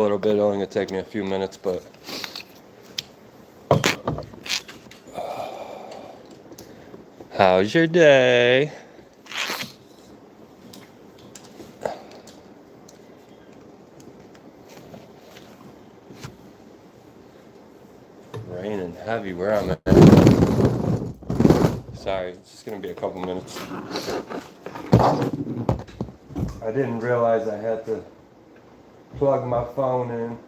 A little bit, only gonna take me a few minutes, but how's your day? Raining heavy where I'm at. Sorry, it's just gonna be a couple minutes. I didn't realize I had to plug my phone in.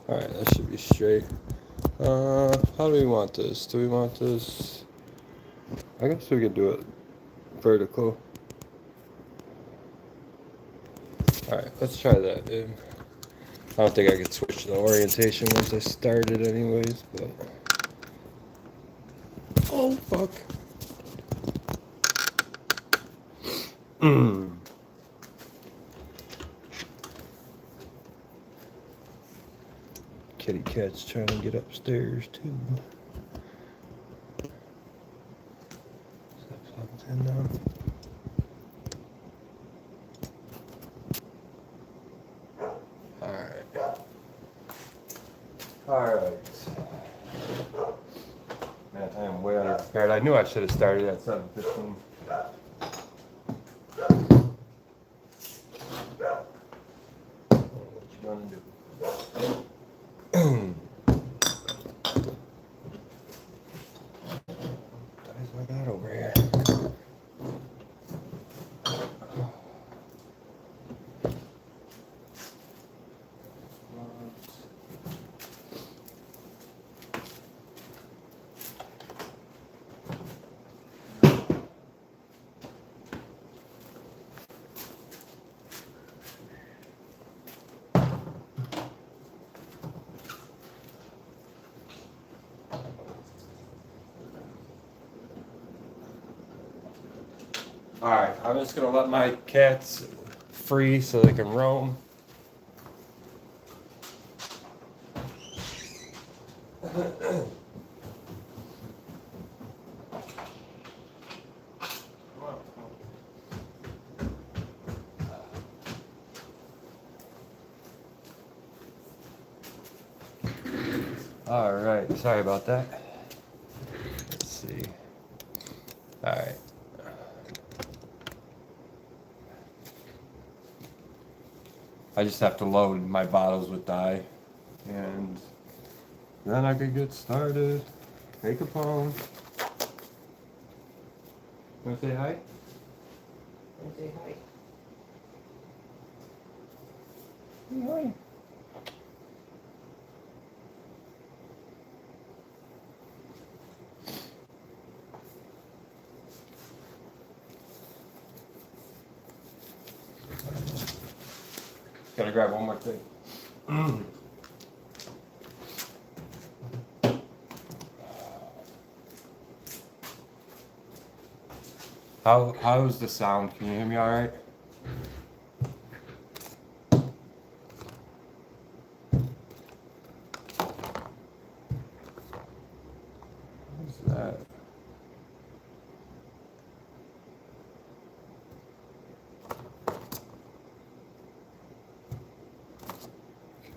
Alright, that should be straight. How do we want this? Do we want this? I guess we could do it vertical. Alright, let's try that, dude. I don't think I could switch the orientation once I started anyways, but... Oh, fuck. Kitty cat's trying to get upstairs, too. Is that plugged in now? Alright. Man, I am way underprepared. I knew I should have started at 7:15. What you gonna do? What is I got over here? Alright, I'm just gonna let my cats free so they can roam. Alright, sorry about that. Let's see. Alright. I just have to load my bottles with dye, and then I could get started. Make a phone. Wanna say hi? Wanna say hi? Hi. Gotta grab one more thing. How's the sound? Can you hear me all right? What's that?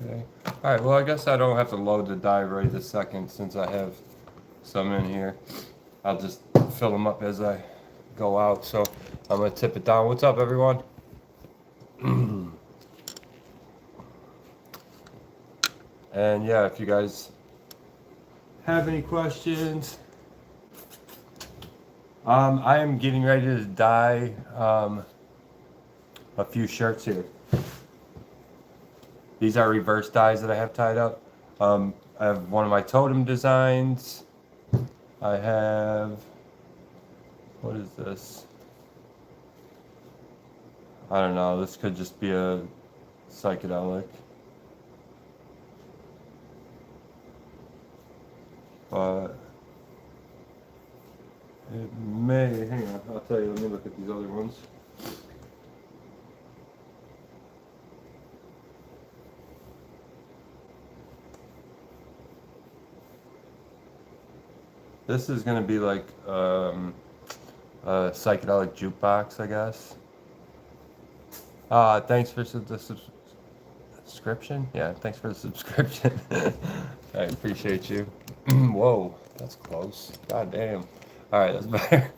Okay. All right. Well, I guess I don't have to load the dye right this second since I have some in here. I'll just fill them up as I go out. So I'm gonna tip it down. What's up, everyone? And yeah, if you guys have any questions, I am getting ready to dye a few shirts here. These are reverse dyes that I have tied up. I have one of my Totem designs. I have, what is this? I don't know, this could just be a psychedelic. But it may, hang on, I'll tell you, let me look at these other ones. This is gonna be like a psychedelic jukebox, I guess. Thanks for the subscription. Yeah, thanks for the subscription. I appreciate you. Whoa, that's close. God damn. All right, that's better.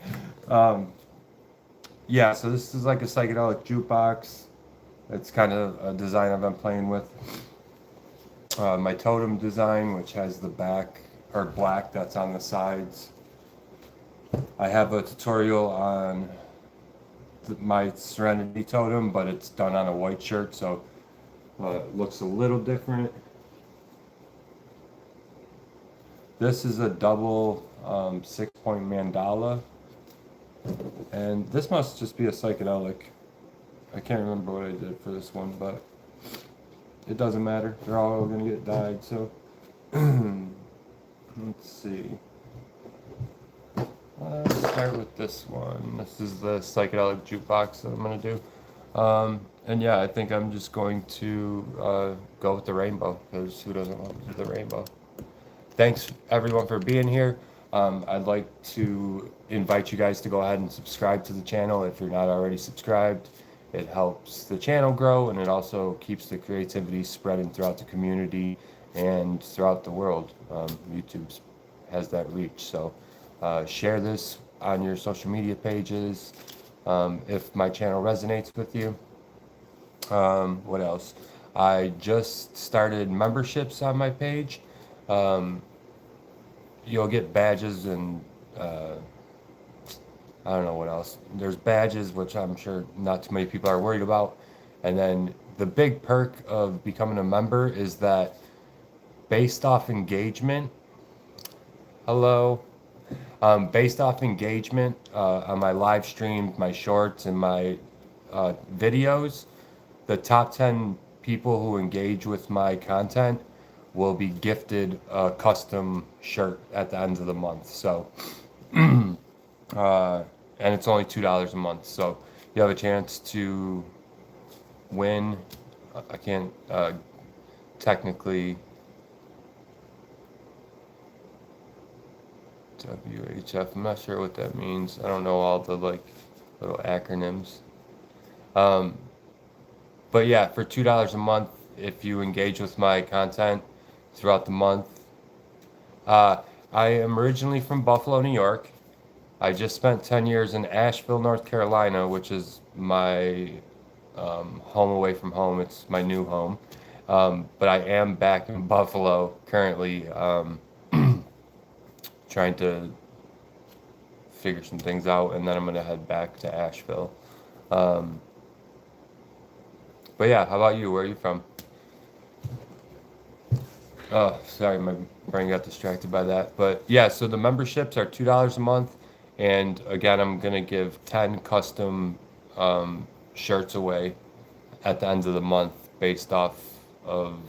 Um, yeah, so this is like a psychedelic jukebox. It's kind of a design I've been playing with. My Totem design, which has the back or black that's on the sides. I have a tutorial on my Serenity Totem, but it's done on a white shirt, so it looks a little different. This is a double 6-point mandala, and this must just be a psychedelic. I can't remember what I did for this one, but it doesn't matter. They're all gonna get dyed, so let's see. Let's start with this one. This is the psychedelic jukebox that I'm gonna do. And yeah, I think I'm just going to go with the rainbow, because who doesn't want the rainbow? Thanks everyone for being here. I'd like to invite you guys to go ahead and subscribe to the channel if you're not already subscribed. It helps the channel grow, and it also keeps the creativity spreading throughout the community and throughout the world. YouTube has that reach, so share this on your social media pages if my channel resonates with you. What else? I just started memberships on my page. Um, you'll get badges and I don't know what else. There's badges, which I'm sure not too many people are worried about. And then the big perk of becoming a member is that based off engagement, hello, based off engagement on my live streams, my shorts, and my videos, the top 10 people who engage with my content will be gifted a custom shirt at the end of the month. So, and it's only $2 a month. So you have a chance to win. I can't technically WHF. I'm not sure what that means. I don't know all the like little acronyms. But yeah, for $2 a month, if you engage with my content throughout the month. I am originally from Buffalo, New York. I just spent 10 years in Asheville, North Carolina, which is my home away from home. It's my new home. But I am back in Buffalo currently, trying to figure some things out, and then I'm going to head back to Asheville. But yeah, how about you? Where are you from? Oh, sorry, my brain got distracted by that. But yeah, so the memberships are $2 a month. And again, I'm going to give 10 custom shirts away at the end of the month based off of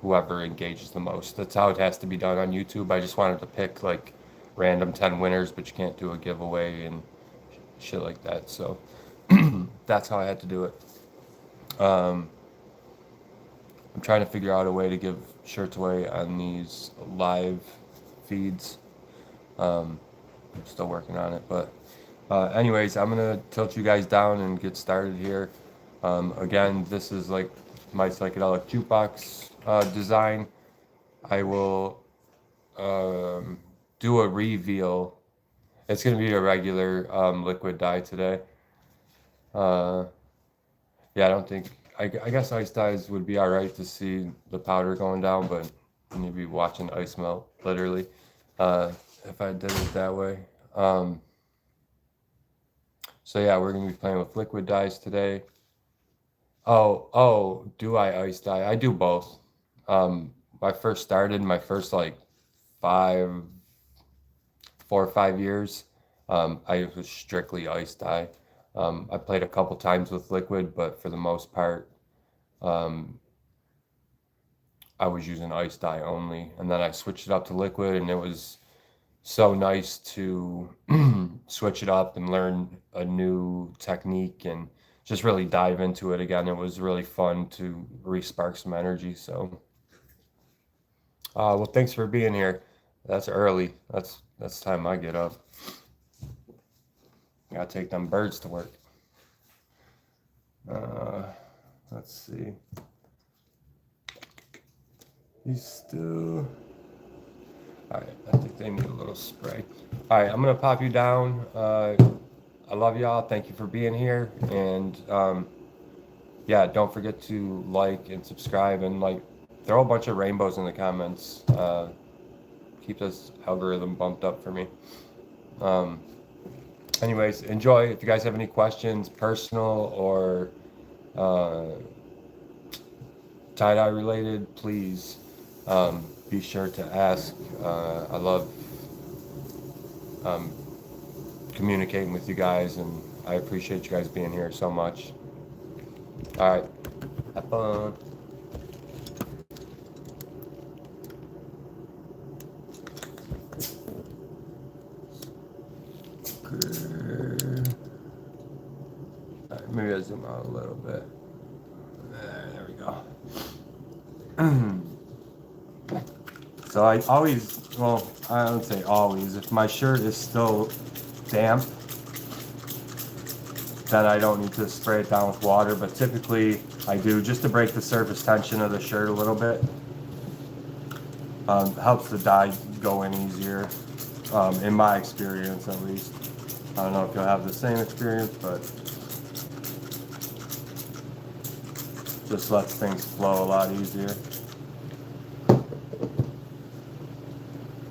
whoever engages the most. That's how it has to be done on YouTube. I just wanted to pick like random 10 winners, but you can't do a giveaway and shit like that. So that's how I had to do it. I'm trying to figure out a way to give shirts away on these live feeds. I'm still working on it, but anyways, I'm gonna tilt you guys down and get started here. Again, this is like my psychedelic jukebox design. I will do a reveal. It's gonna be a regular liquid dye today. Yeah, I don't think. I guess ice dyes would be all right to see the powder going down, but you'd be watching ice melt literally if I did it that way. So yeah, we're gonna be playing with liquid dyes today. Oh, do I ice dye? I do both. I first started my first like 4 or 5 years. I was strictly ice dye. I played a couple times with liquid, but for the most part, um, I was using ice dye only. And then I switched it up to liquid, and it was so nice to switch it up and learn a new technique and just really dive into it again. It was really fun to re-spark some energy. So, well, thanks for being here. That's early. That's time I get up. Gotta take them birds to work. Let's see. He's still... Alright, I think they need a little spray. Alright, I'm gonna pop you down. I love y'all. Thank you for being here. And yeah, don't forget to like and subscribe and like throw a bunch of rainbows in the comments. Keep this algorithm bumped up for me. Anyways, enjoy. If you guys have any questions, personal or tie-dye related, please be sure to ask. I love communicating with you guys, and I appreciate you guys being here so much. All right, have fun. All right, maybe I zoom out a little bit. There we go. So I always, well, I don't say always, if my shirt is still damp, then I don't need to spray it down with water, but typically I do just to break the surface tension of the shirt a little bit. Helps the dye go in easier, in my experience at least. I don't know if you'll have the same experience, but just lets things flow a lot easier.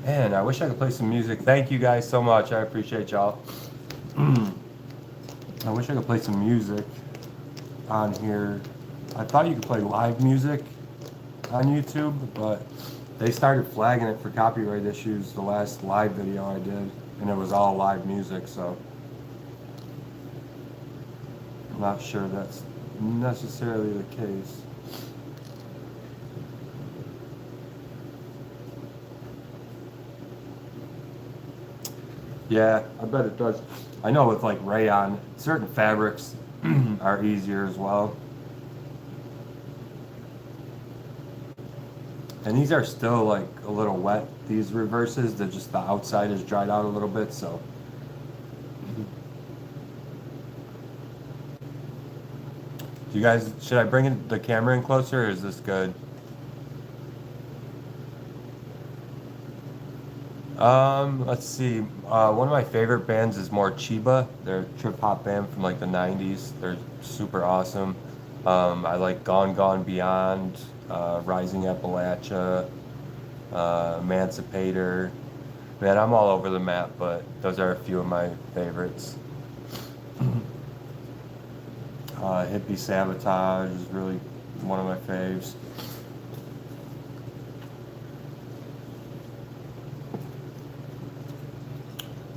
Man, I wish I could play some music. Thank you guys so much. I appreciate y'all. I wish I could play some music on here. I thought you could play live music on YouTube, but they started flagging it for copyright issues the last live video I did, and it was all live music, so I'm not sure that's necessarily the case. Yeah, I bet it does. I know with like rayon, certain fabrics are easier as well. And these are still like a little wet, these reverses. They're just, the outside is dried out a little bit, so. You guys, should I bring the camera in closer, or is this good? Let's see. One of my favorite bands is more Chiba. They're a trip hop band from like the 90s. They're super awesome. I like Gone Gone Beyond, Rising Appalachia, Emancipator. Man, I'm all over the map, but those are a few of my favorites. Hippie Sabotage is really one of my faves.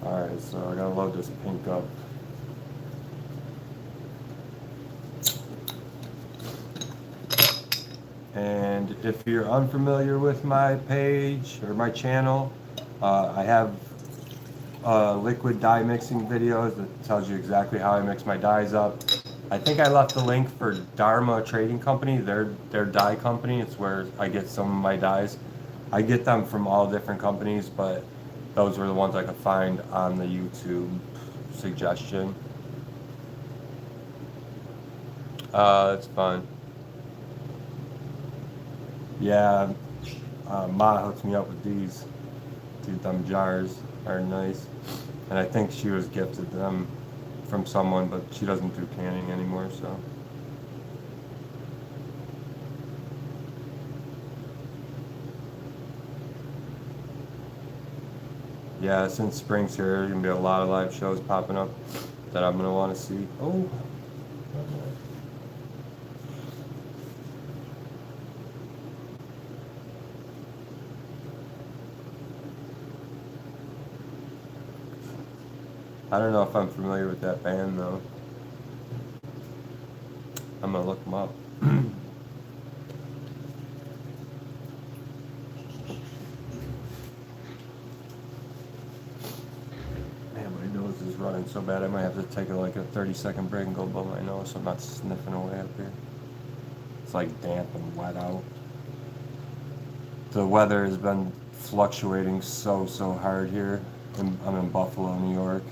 Alright, so I gotta load this pink up. And if you're unfamiliar with my page or my channel, I have liquid dye mixing videos that tells you exactly how I mix my dyes up. I think I left the link for Dharma Trading Company, their dye company. It's where I get some of my dyes. I get them from all different companies, but those were the ones I could find on the YouTube suggestion. It's fun. Yeah, Ma hooks me up with these. Them jars are nice. And I think she was gifted them from someone, but she doesn't do canning anymore, so. Yeah, since spring's here, there's gonna be a lot of live shows popping up that I'm gonna want to see. Oh. I don't know if I'm familiar with that band though. I'm gonna look them up. Running so bad I might have to take like a 30-second break and go blow my nose so I'm not sniffing away up here. It's like damp and wet out. The weather has been fluctuating so hard here. I'm in Buffalo, New York.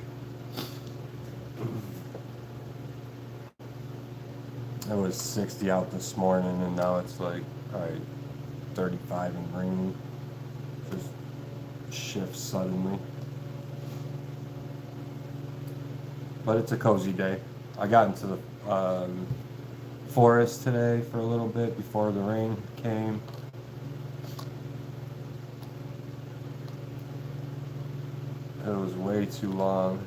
It was 60 out this morning, and now it's like probably 35 and rainy. Just shifts suddenly. But it's a cozy day. I got into the forest today for a little bit before the rain came. It was way too long.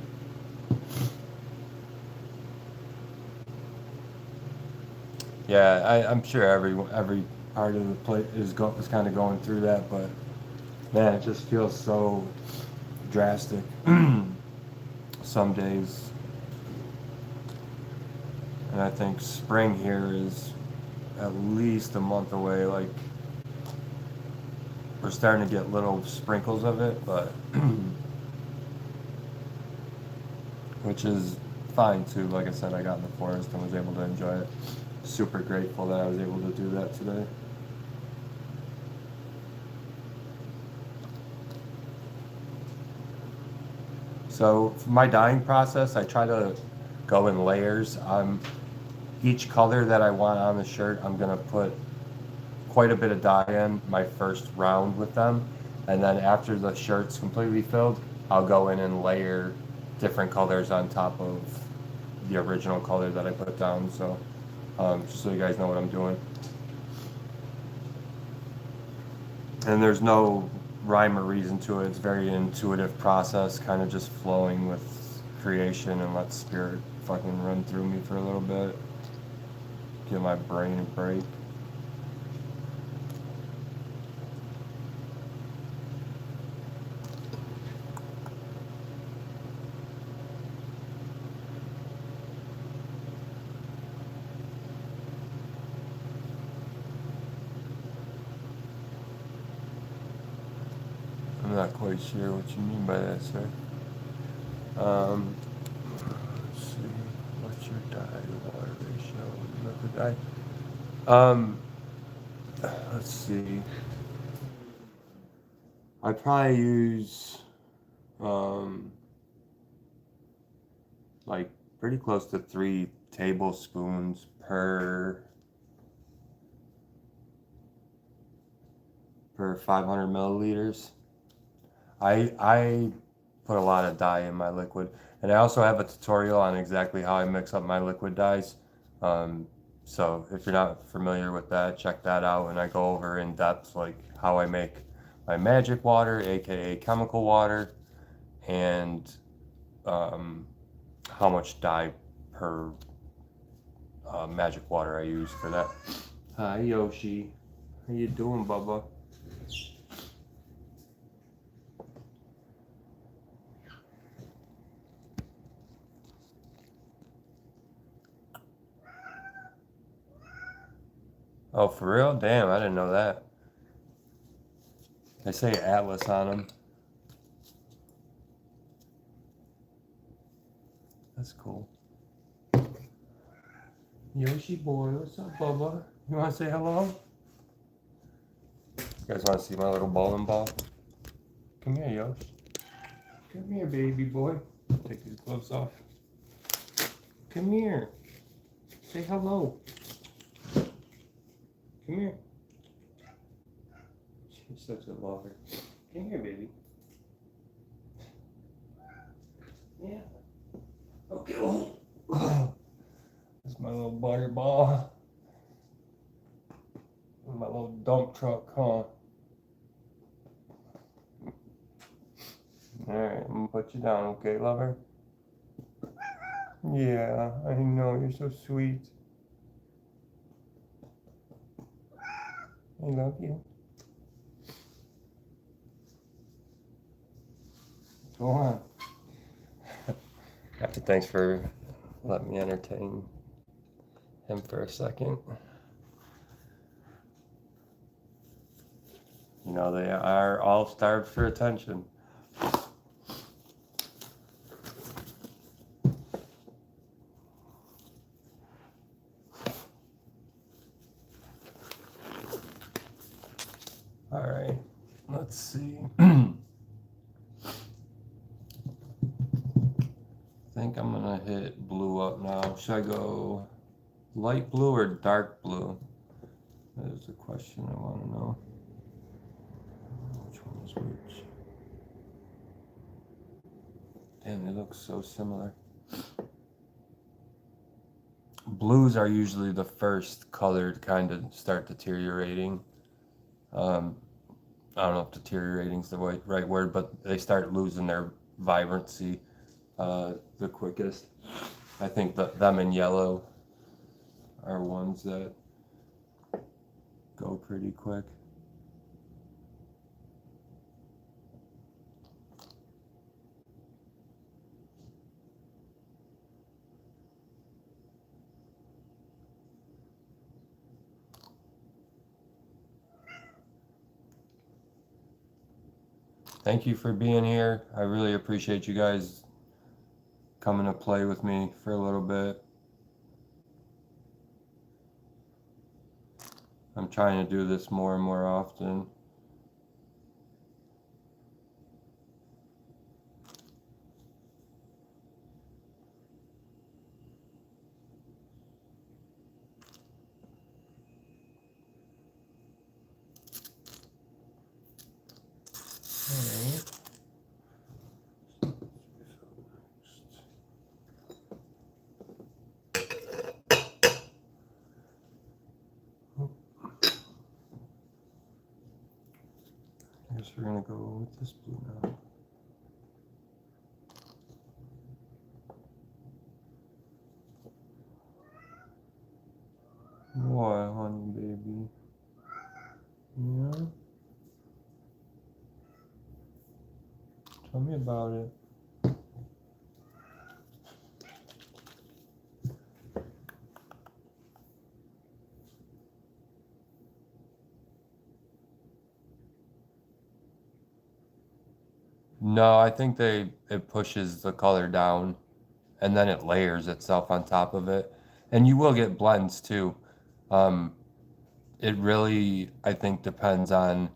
Yeah, I'm sure every part of the place is kind of going through that, but man, it just feels so drastic. Some days, and I think spring here is at least a month away. Like, we're starting to get little sprinkles of it, but which is fine too. Like I said, I got in the forest and was able to enjoy it. Super grateful that I was able to do that today. So for my dyeing process, I try to go in layers. Each color that I want on the shirt, I'm gonna put quite a bit of dye in my first round with them, and then after the shirt's completely filled, I'll go in and layer different colors on top of the original color that I put down. So just so you guys know what I'm doing. And there's no rhyme or reason to it. It's a very intuitive process, kind of just flowing with creation and let spirit fucking run through me for a little bit. Give my brain a break. I'm not quite sure what you mean by that, sir. Let's see. What's your dye to water ratio? Liquid dye. Let's see. I probably use like pretty close to 3 tablespoons per 500 milliliters. I put a lot of dye in my liquid, and I also have a tutorial on exactly how I mix up my liquid dyes. So if you're not familiar with that, check that out, and I go over in depth like how I make my magic water, aka chemical water, and how much dye per magic water I use for that. Hi Yoshi, how you doing, Bubba? Oh, for real? Damn, I didn't know that. They say Atlas on them. That's cool. Yoshi boy, what's up, Bubba? You want to say hello? You guys want to see my little bowling ball? Come here, Yoshi. Come here, baby boy. Take these gloves off. Come here. Say hello. Come here. She's such a lover. Come here, baby. Yeah. Okay. Oh. That's my little butterball. My little dump truck, huh? Alright, I'm gonna put you down, okay, lover? Yeah, I know, you're so sweet. I love you. Go on. Captain, thanks for letting me entertain him for a second. You know, they are all starved for attention. All right, let's see. I think I'm gonna hit blue up now. Should I go Light blue or dark blue? That is a question I want to know. Which one is which? Damn, they look so similar. Blues are usually the first color to kind of start deteriorating. Um, I don't know if deteriorating is the right word, but they start losing their vibrancy the quickest. I think that them and yellow are ones that go pretty quick. Thank you for being here. I really appreciate you guys coming to play with me for a little bit. I'm trying to do this more and more often. Alright. I guess we're gonna go with this blue now. What, honey baby? Yeah? Tell me about it. No, I think it pushes the color down and then it layers itself on top of it. And you will get blends too. Um, it really, I think, depends on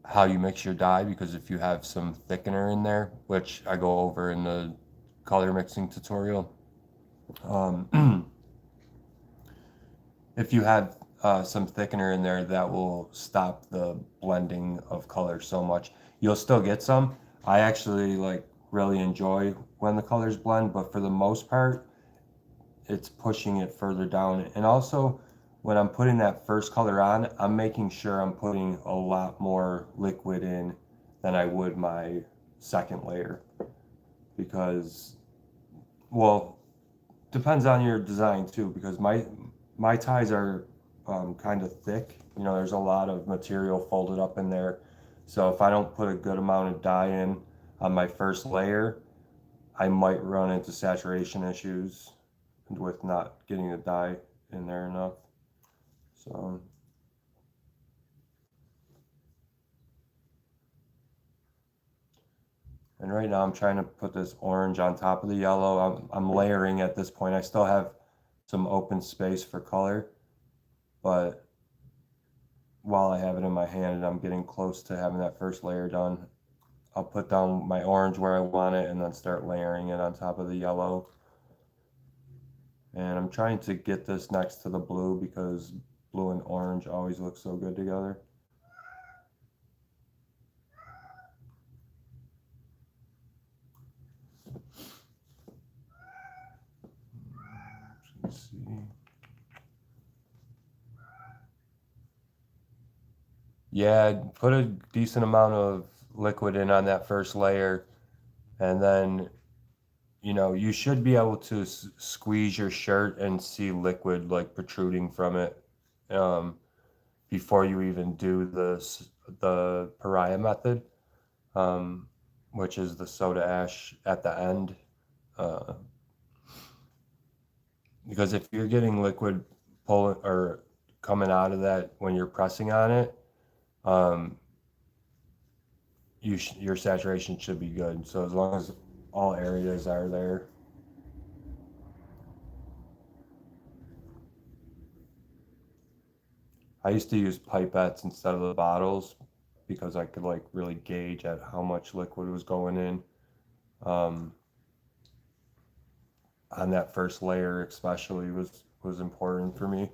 how you mix your dye, because if you have some thickener in there, which I go over in the color mixing tutorial, if you have some thickener in there, that will stop the blending of color so much. You'll still get some. I actually like really enjoy when the colors blend, but for the most part, it's pushing it further down. And also, when I'm putting that first color on, I'm making sure I'm putting a lot more liquid in than I would my second layer, because, well, depends on your design too, because my ties are kind of thick. You know, there's a lot of material folded up in there. So if I don't put a good amount of dye in on my first layer, I might run into saturation issues with not getting the dye in there enough. So, and right now I'm trying to put this orange on top of the yellow. I'm layering at this point. I still have some open space for color, but while I have it in my hand and I'm getting close to having that first layer done, I'll put down my orange where I want it and then start layering it on top of the yellow. And I'm trying to get this next to the blue because blue and orange always look so good together. Let's see. Yeah, put a decent amount of liquid in on that first layer, and then, you know, you should be able to squeeze your shirt and see liquid like protruding from it um, before you even do the pariah method, um, which is the soda ash at the end. Uh, because if you're getting liquid pulling or coming out of that when you're pressing on it, um, your saturation should be good. So as long as all areas are there. I used to use pipettes instead of the bottles because I could like really gauge at how much liquid was going in um, on that first layer, especially was was important for me.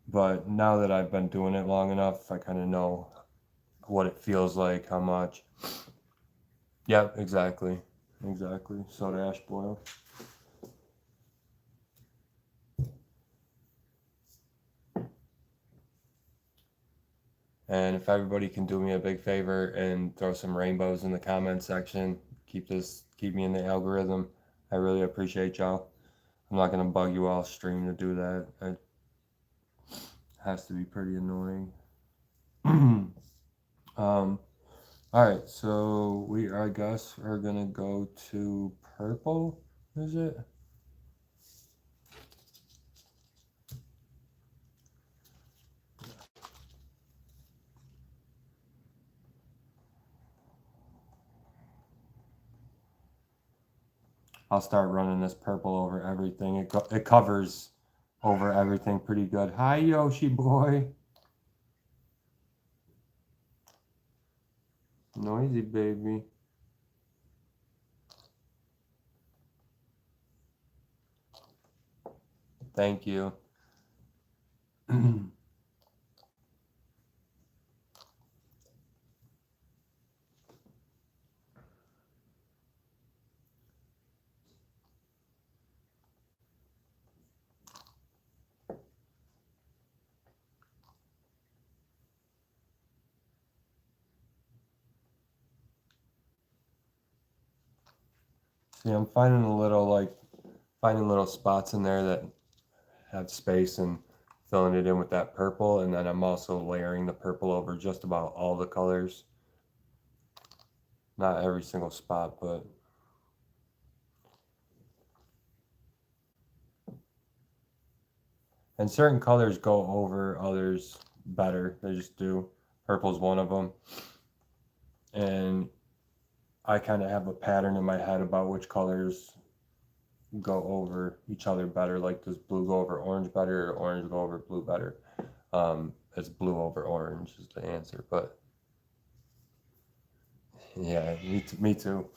But now that I've been doing it long enough, I kind of know what it feels like, how much. Yep, exactly. Exactly. Soda ash boil. And if everybody can do me a big favor and throw some rainbows in the comment section, keep me in the algorithm. I really appreciate y'all. I'm not gonna bug you all stream to do that. It has to be pretty annoying. All right, so I guess are gonna go to purple. Is it? I'll start running this purple over everything. It covers over everything pretty good. Hi, Yoshi boy. Noisy baby. Thank you. See, I'm finding little spots in there that have space and filling it in with that purple, and then I'm also layering the purple over just about all the colors. Not every single spot, but and certain colors go over others better. They just do. Purple's one of them. And I kind of have a pattern in my head about which colors go over each other better. Like, does blue go over orange better, or orange go over blue better? It's blue over orange is the answer, but yeah, me too.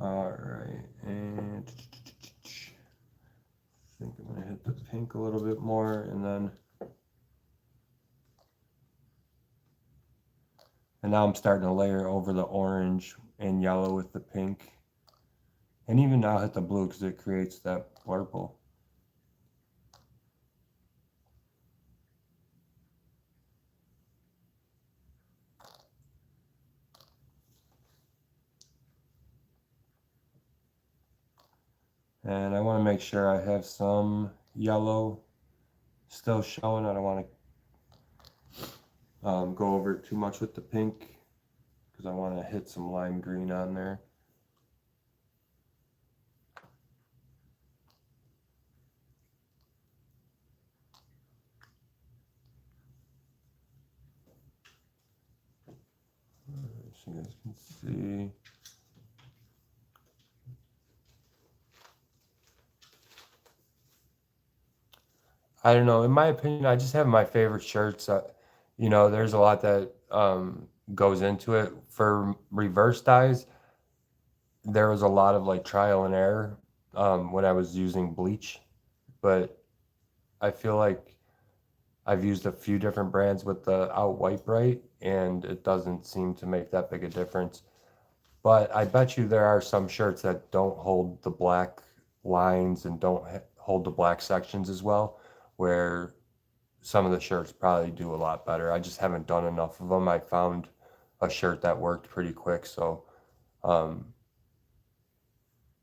All right, and I think I'm gonna hit the pink a little bit more, and now I'm starting to layer over the orange and yellow with the pink, and even now hit the blue because it creates that purple. And I want to make sure I have some yellow still showing. I don't want to go over too much with the pink because I want to hit some lime green on there. So you guys can see. I don't know. In my opinion, I just have my favorite shirts. There's a lot that goes into it. For reverse dyes, there was a lot of like trial and error when I was using bleach, but I feel like I've used a few different brands with the Out White Bright, and it doesn't seem to make that big a difference. But I bet you there are some shirts that don't hold the black lines and don't hold the black sections as well, where some of the shirts probably do a lot better. I just haven't done enough of them. I found a shirt that worked pretty quick. So,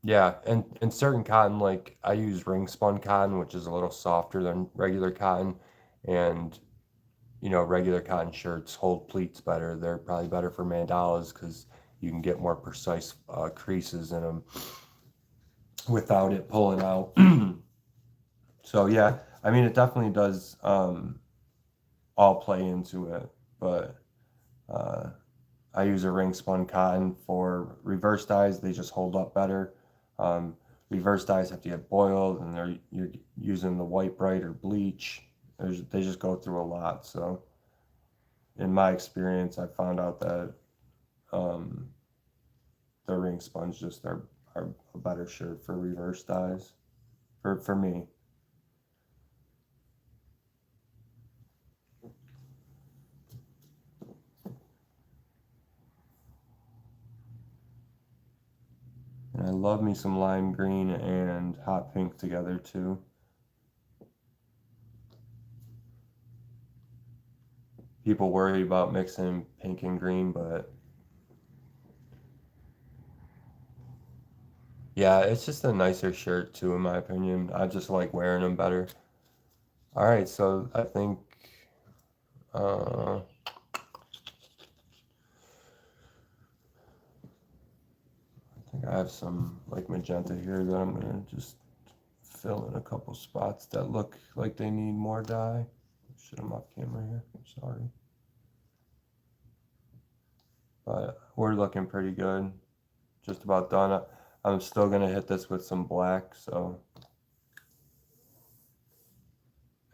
yeah, and certain cotton, like I use ring spun cotton, which is a little softer than regular cotton, and regular cotton shirts hold pleats better. They're probably better for mandalas because you can get more precise creases in them without it pulling out. So yeah, I mean, it definitely does all play into it, but uh, I use a ring spun cotton for reverse dyes. They just hold up better. Reverse dyes have to get boiled, and you're using the white bright or bleach. They just go through a lot. So in my experience, I found out that the ring sponge just are a better shirt for reverse dyes for me. And I love me some lime green and hot pink together too. People worry about mixing pink and green, but yeah, it's just a nicer shirt too, in my opinion. I just like wearing them better. All right, so uh, I think I have some like magenta here that I'm gonna just fill in a couple spots that look like they need more dye. Shit, I'm off camera here. Sorry. But we're looking pretty good. Just about done. I'm still gonna hit this with some black, so.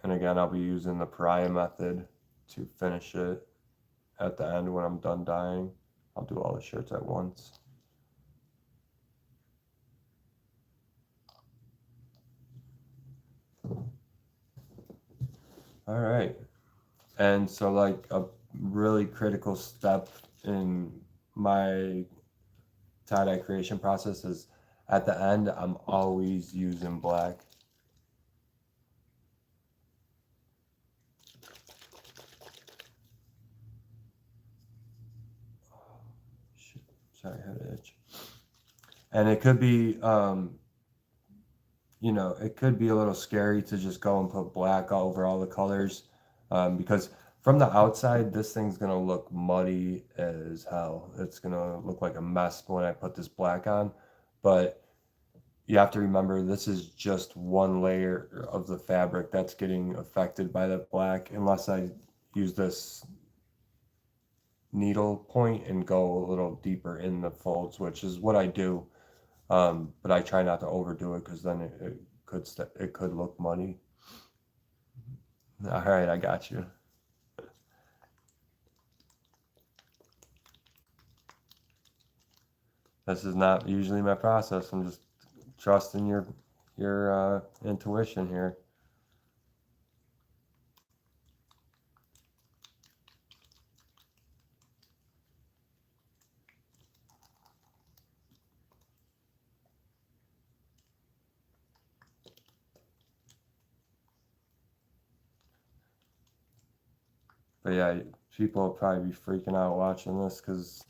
And again, I'll be using the pariah method to finish it at the end when I'm done dyeing. I'll do all the shirts at once. All right. And so like a really critical step in my tie-dye creation process is at the end, I'm always using black. Shit, sorry, I had an itch. And it could be, you know, it could be a little scary to just go and put black all over all the colors, because from the outside, this thing's gonna look muddy as hell. It's gonna look like a mess when I put this black on, but you have to remember this is just one layer of the fabric that's getting affected by the black, unless I use this needle point and go a little deeper in the folds, which is what I do. But I try not to overdo it because then it could look muddy. All right, I got you. This is not usually my process. I'm just trusting your intuition here. But yeah, people will probably be freaking out watching this because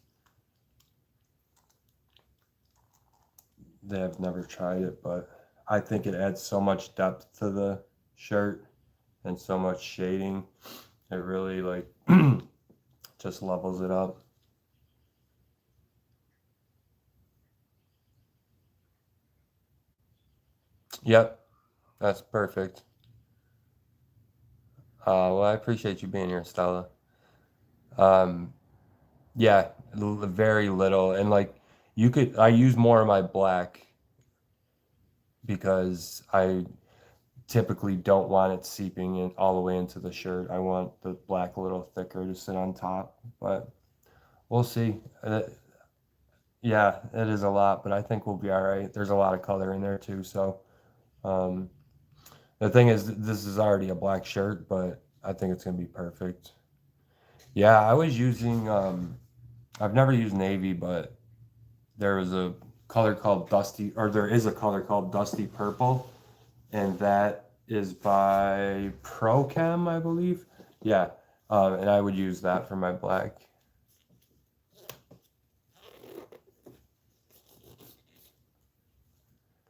they have never tried it. But I think it adds so much depth to the shirt and so much shading. It really like just levels it up. Yep, that's perfect. Well, I appreciate you being here, Stella. Um, yeah, very little, and like I use more of my black because I typically don't want it seeping in all the way into the shirt. I want the black a little thicker to sit on top, but we'll see. Yeah, it is a lot, but I think we'll be all right. There's a lot of color in there too, so um, the thing is, this is already a black shirt, but I think it's gonna be perfect. Yeah, I was using. I've never used navy, but there was a color called Dusty, or there is a color called Dusty Purple, and that is by Prochem, I believe. Yeah, and I would use that for my black.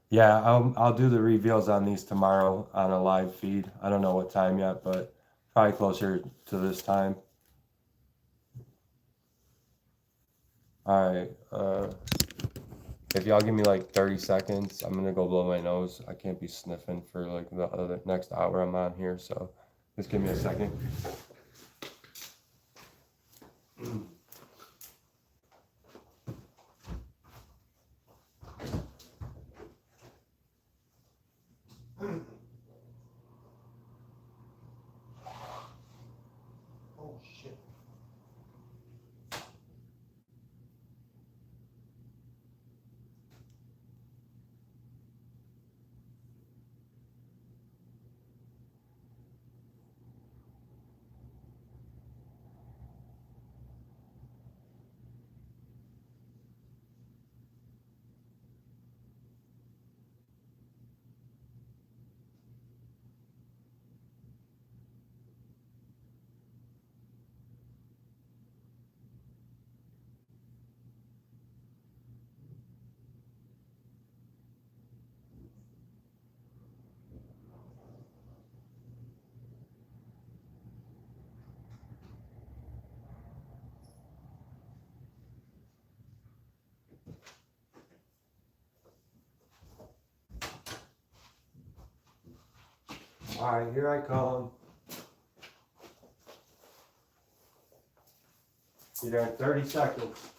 Yeah, I'll do the reveals on these tomorrow on a live feed. I don't know what time yet, but probably closer to this time. All right. If y'all give me like 30 seconds, I'm gonna go blow my nose. I can't be sniffing for like the other next hour I'm on here, so just give me a second. Oh shit. Alright, here I come. Be there in 30 seconds.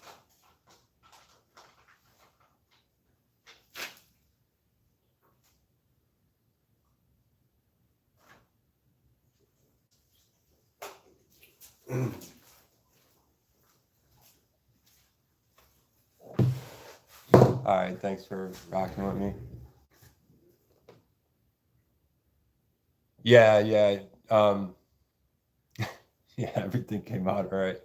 Alright, thanks for rocking with me. Yeah, yeah. Yeah, everything came out all right.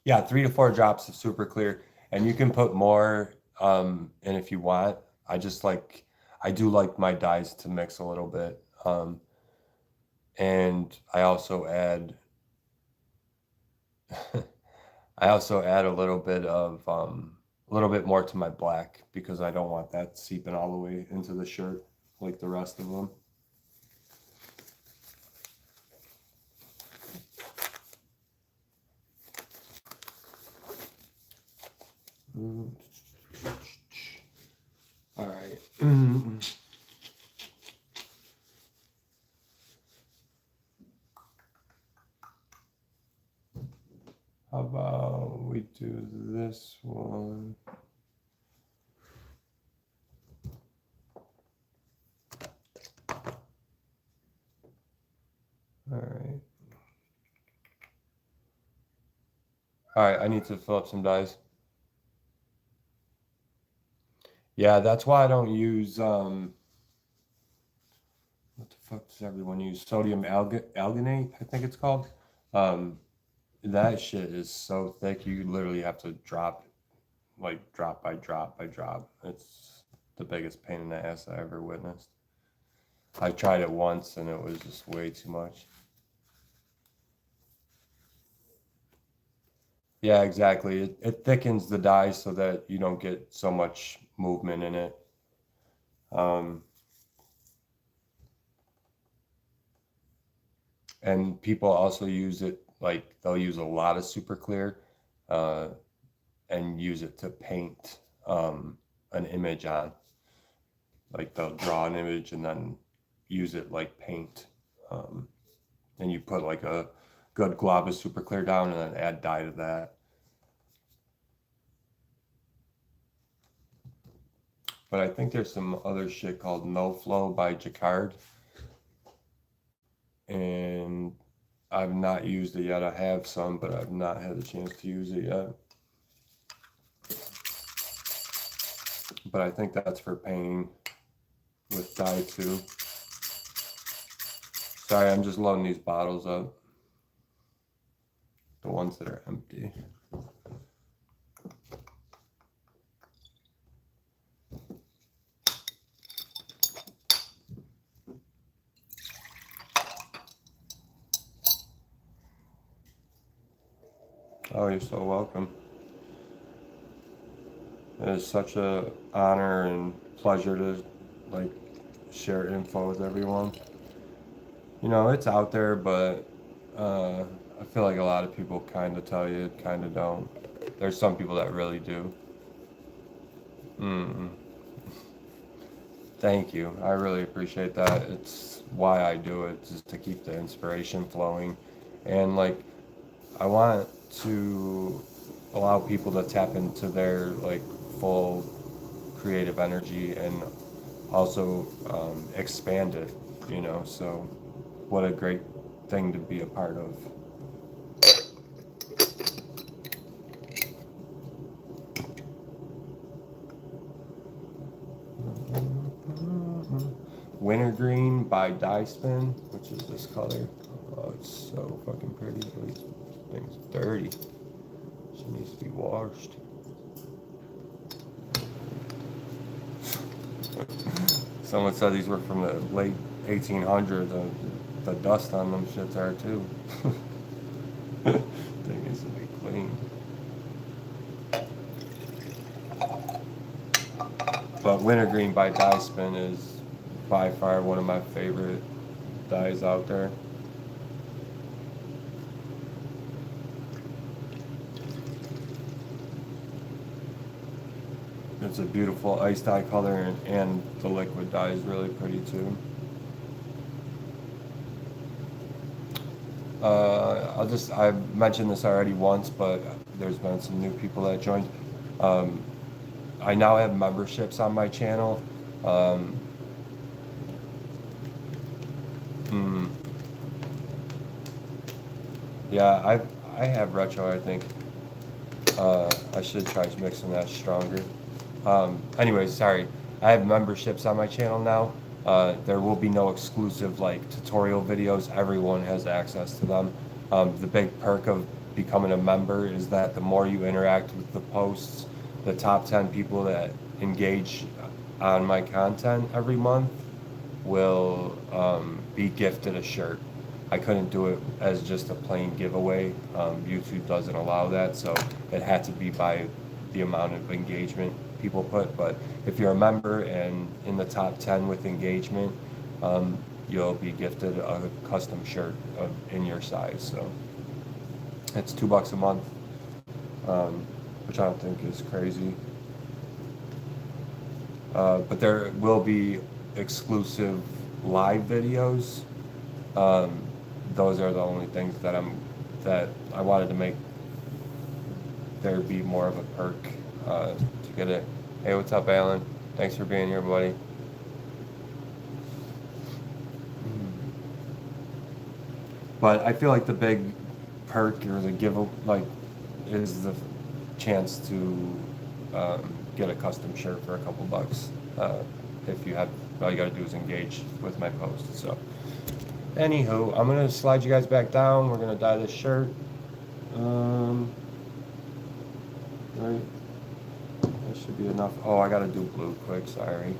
Yeah, 3 to 4 drops of super clear, and you can put more in if you want. I do like my dyes to mix a little bit. And I also add I also add a little bit of a little bit more to my black because I don't want that seeping all the way into the shirt like the rest of them. All right. How about we do this one? All right. All right, I need to fill up some dyes. Yeah, that's why I don't use what the fuck does everyone use? Sodium alginate, I think it's called. Um, that shit is so thick you literally have to drop like drop by drop by drop. It's the biggest pain in the ass I ever witnessed. I tried it once and it was just way too much. Yeah, exactly. It thickens the dye so that you don't get so much movement in it. Um, and people also use it, like they'll use a lot of super clear uh, and use it to paint an image on. Like they'll draw an image and then use it like paint. Um, and you put like a good glob of super clear down and then add dye to that. But I think there's some other shit called No Flow by Jacquard. And I've not used it yet. I have some, but I've not had the chance to use it yet. But I think that's for painting with dye too. Sorry, I'm just loading these bottles up. The ones that are empty. Oh, you're so welcome. It is such a honor and pleasure to like share info with everyone. You know, it's out there, but I feel like a lot of people kind of tell you, kind of don't. There's some people that really do. Mm. Thank you. I really appreciate that. It's why I do it, just to keep the inspiration flowing. And like, I want to allow people to tap into their like full creative energy and also expand it, you know. So, what a great thing to be a part of. Wintergreen by Dye Spin, which is this color. Oh, it's so fucking pretty. This thing's dirty. She needs to be washed. Someone said these were from the late 1800s. The dust on them shits are too. Thing needs to be clean. But Wintergreen by Dye Spin is by far one of my favorite dyes out there. It's a beautiful ice dye color, and the liquid dye is really pretty too. I mentioned this already once, but there's been some new people that joined. Um, I now have memberships on my channel. Um, hmm, yeah, I have retro, I think. I should try mixing that stronger. Anyways, sorry. I have memberships on my channel now. There will be no exclusive like tutorial videos. Everyone has access to them. The big perk of becoming a member is that the more you interact with the posts, the top 10 people that engage on my content every month will be gifted a shirt. I couldn't do it as just a plain giveaway. YouTube doesn't allow that, so it had to be by the amount of engagement people put. But if you're a member and in the top 10 with engagement, you'll be gifted a custom shirt in your size. So it's $2 a month, which I don't think is crazy. But there will be exclusive live videos. Um, those are the only things that I wanted to make there be more of a perk to get it. Hey, what's up, Alan? Thanks for being here, buddy. But I feel like the big perk or the is the chance to get a custom shirt for a couple bucks. If you have, all you gotta do is engage with my post. So, anywho, I'm gonna slide you guys back down. We're gonna dye this shirt. Right. That should be enough. Oh, I gotta do blue quick. Sorry.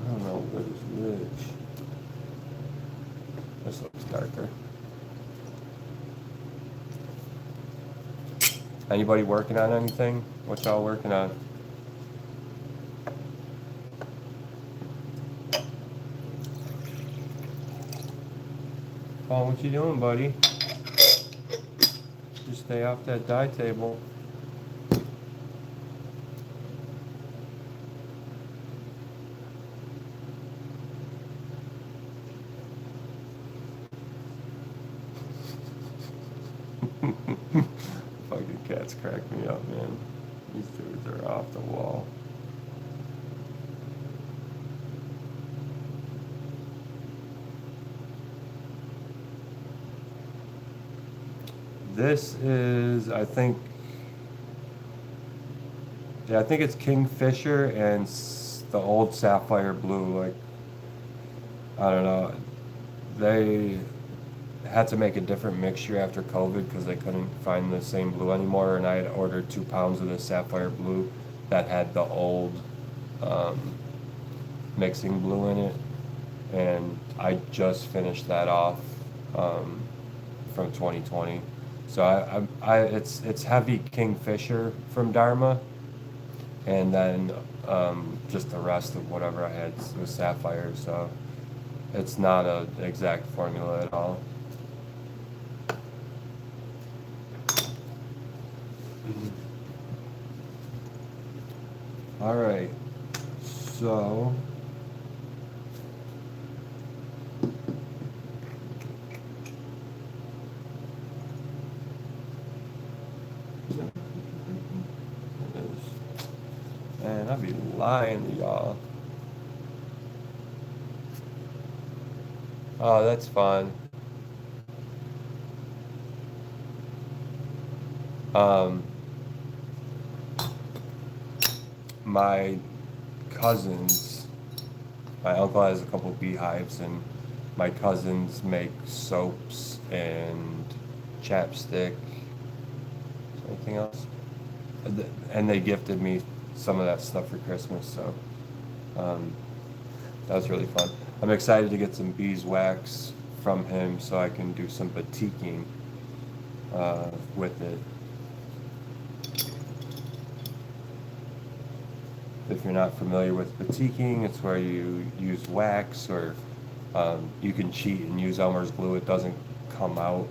I don't know what is which. This looks darker. Anybody working on anything? What y'all working on? Paul, what you doing, buddy? Just stay off that dye table. Fucking cats crack me up, man. These dudes are off the wall. This is, I think it's Kingfisher and the old Sapphire Blue. Like, I don't know. They had to make a different mixture after COVID because they couldn't find the same blue anymore. And I had ordered 2 pounds of the Sapphire Blue that had the old mixing blue in it. And I just finished that off from 2020. So it's heavy Kingfisher from Dharma, and then just the rest of whatever I had was Sapphire. So it's not an exact formula at all. All right, so man, I'd be lying to y'all. Oh, that's fun. Um, my cousins, my uncle has a couple beehives, and my cousins make soaps and chapstick. Is there anything else? And they gifted me some of that stuff for Christmas, so that was really fun. I'm excited to get some beeswax from him so I can do some batiquing with it. If you're not familiar with batiquing, it's where you use wax, or you can cheat and use Elmer's glue. It doesn't come out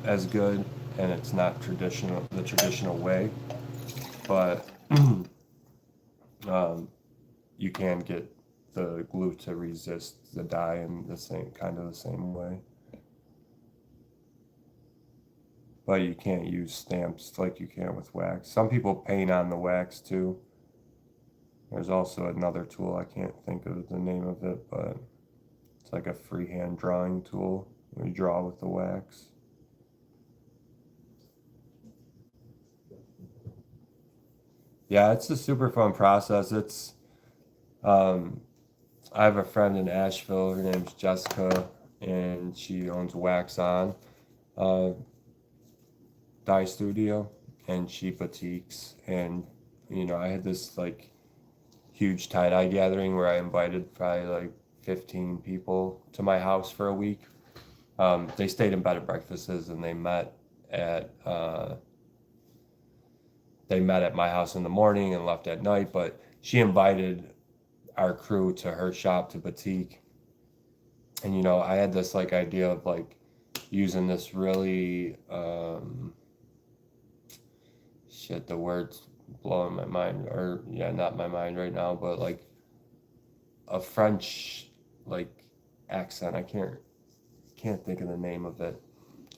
as good, and it's not the traditional way, but you can get the glue to resist the dye in the same way. But you can't use stamps like you can with wax. Some people paint on the wax too. There's also another tool, I can't think of the name of it, but it's like a freehand drawing tool where you draw with the wax. Yeah, it's a super fun process. I have a friend in Asheville, her name's Jessica, and she owns Wax On uh, Dye Studio, and she batiques. And, I had this like huge tie-dye gathering where I invited probably like 15 people to my house for a week. They stayed in bed and breakfasts, and at they met at my house in the morning and left at night. But she invited our crew to her shop to batique, and I had this like idea of like using this really the words blowing my mind, or yeah, not my mind right now, but like a French like accent. I can't think of the name of it.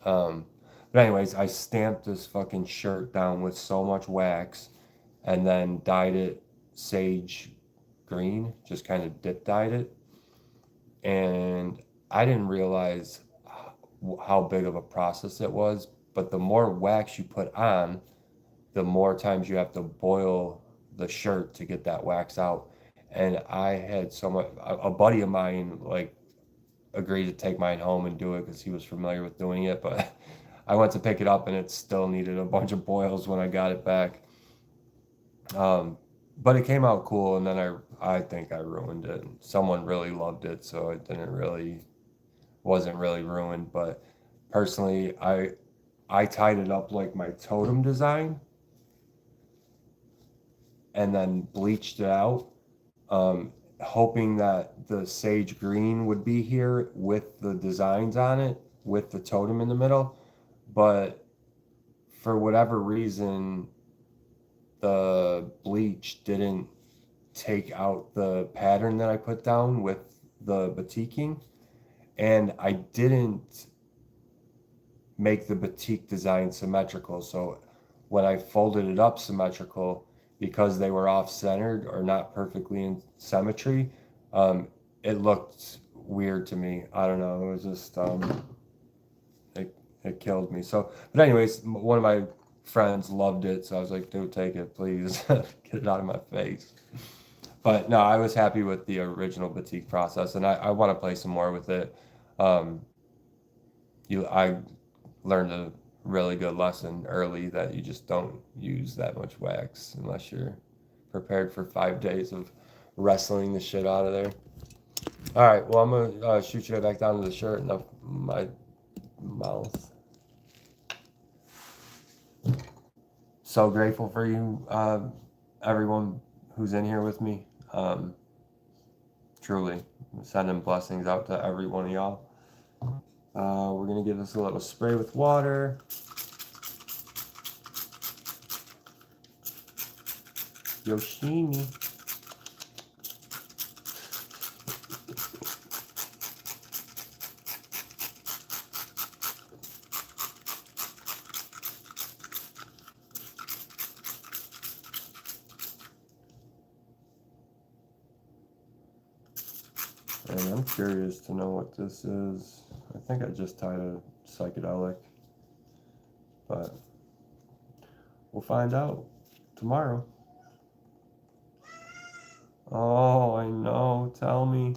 But anyways, I stamped this fucking shirt down with so much wax, and then dyed it sage green, just kind of dip dyed it. And I didn't realize how big of a process it was, but the more wax you put on, the more times you have to boil the shirt to get that wax out. And I had so much, a buddy of mine like agreed to take mine home and do it because he was familiar with doing it, but I went to pick it up and it still needed a bunch of boils when I got it back. But it came out cool, and then I think I ruined it. Someone really loved it, so it wasn't really ruined. But personally, I tied it up like my totem design, and then bleached it out, hoping that the sage green would be here with the designs on it, with the totem in the middle. But for whatever reason, the bleach didn't take out the pattern that I put down with the batiquing, and I didn't make the batik design symmetrical. So when I folded it up symmetrical, because they were off-centered or not perfectly in symmetry, it looked weird to me. I don't know. It was just it killed me. So, but anyways, one of my friends loved it, so I was like, dude, take it, please. Get it out of my face. But no, I was happy with the original batik process, and I want to play some more with it. I learned a really good lesson early that you just don't use that much wax unless you're prepared for 5 days of wrestling the shit out of there. All right, well, I'm gonna shoot you back down to the shirt and my mouth. So grateful for you, everyone who's in here with me. Truly, I'm sending blessings out to every one of y'all. We're gonna give this a little spray with water. Yoshimi. And I'm curious to know what this is. I think I just tied a psychedelic, but we'll find out tomorrow. Oh, I know. Tell me.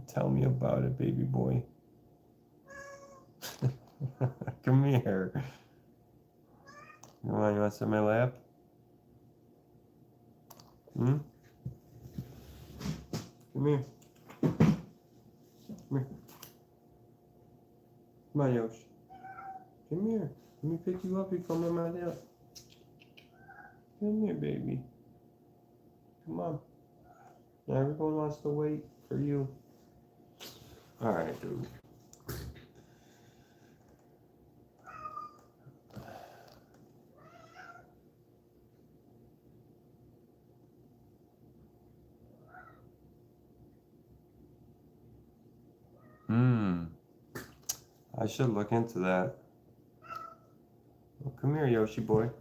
Tell me about it, baby boy. Come here. You want to sit in my lap? Hmm? Come here. Come here. Come on, Yosh. Come here. Let me pick you up. You come in my lap. Come here, baby. Come on. Now everyone wants to wait for you. All right, dude. I should look into that. Well, come here, Yoshi boy.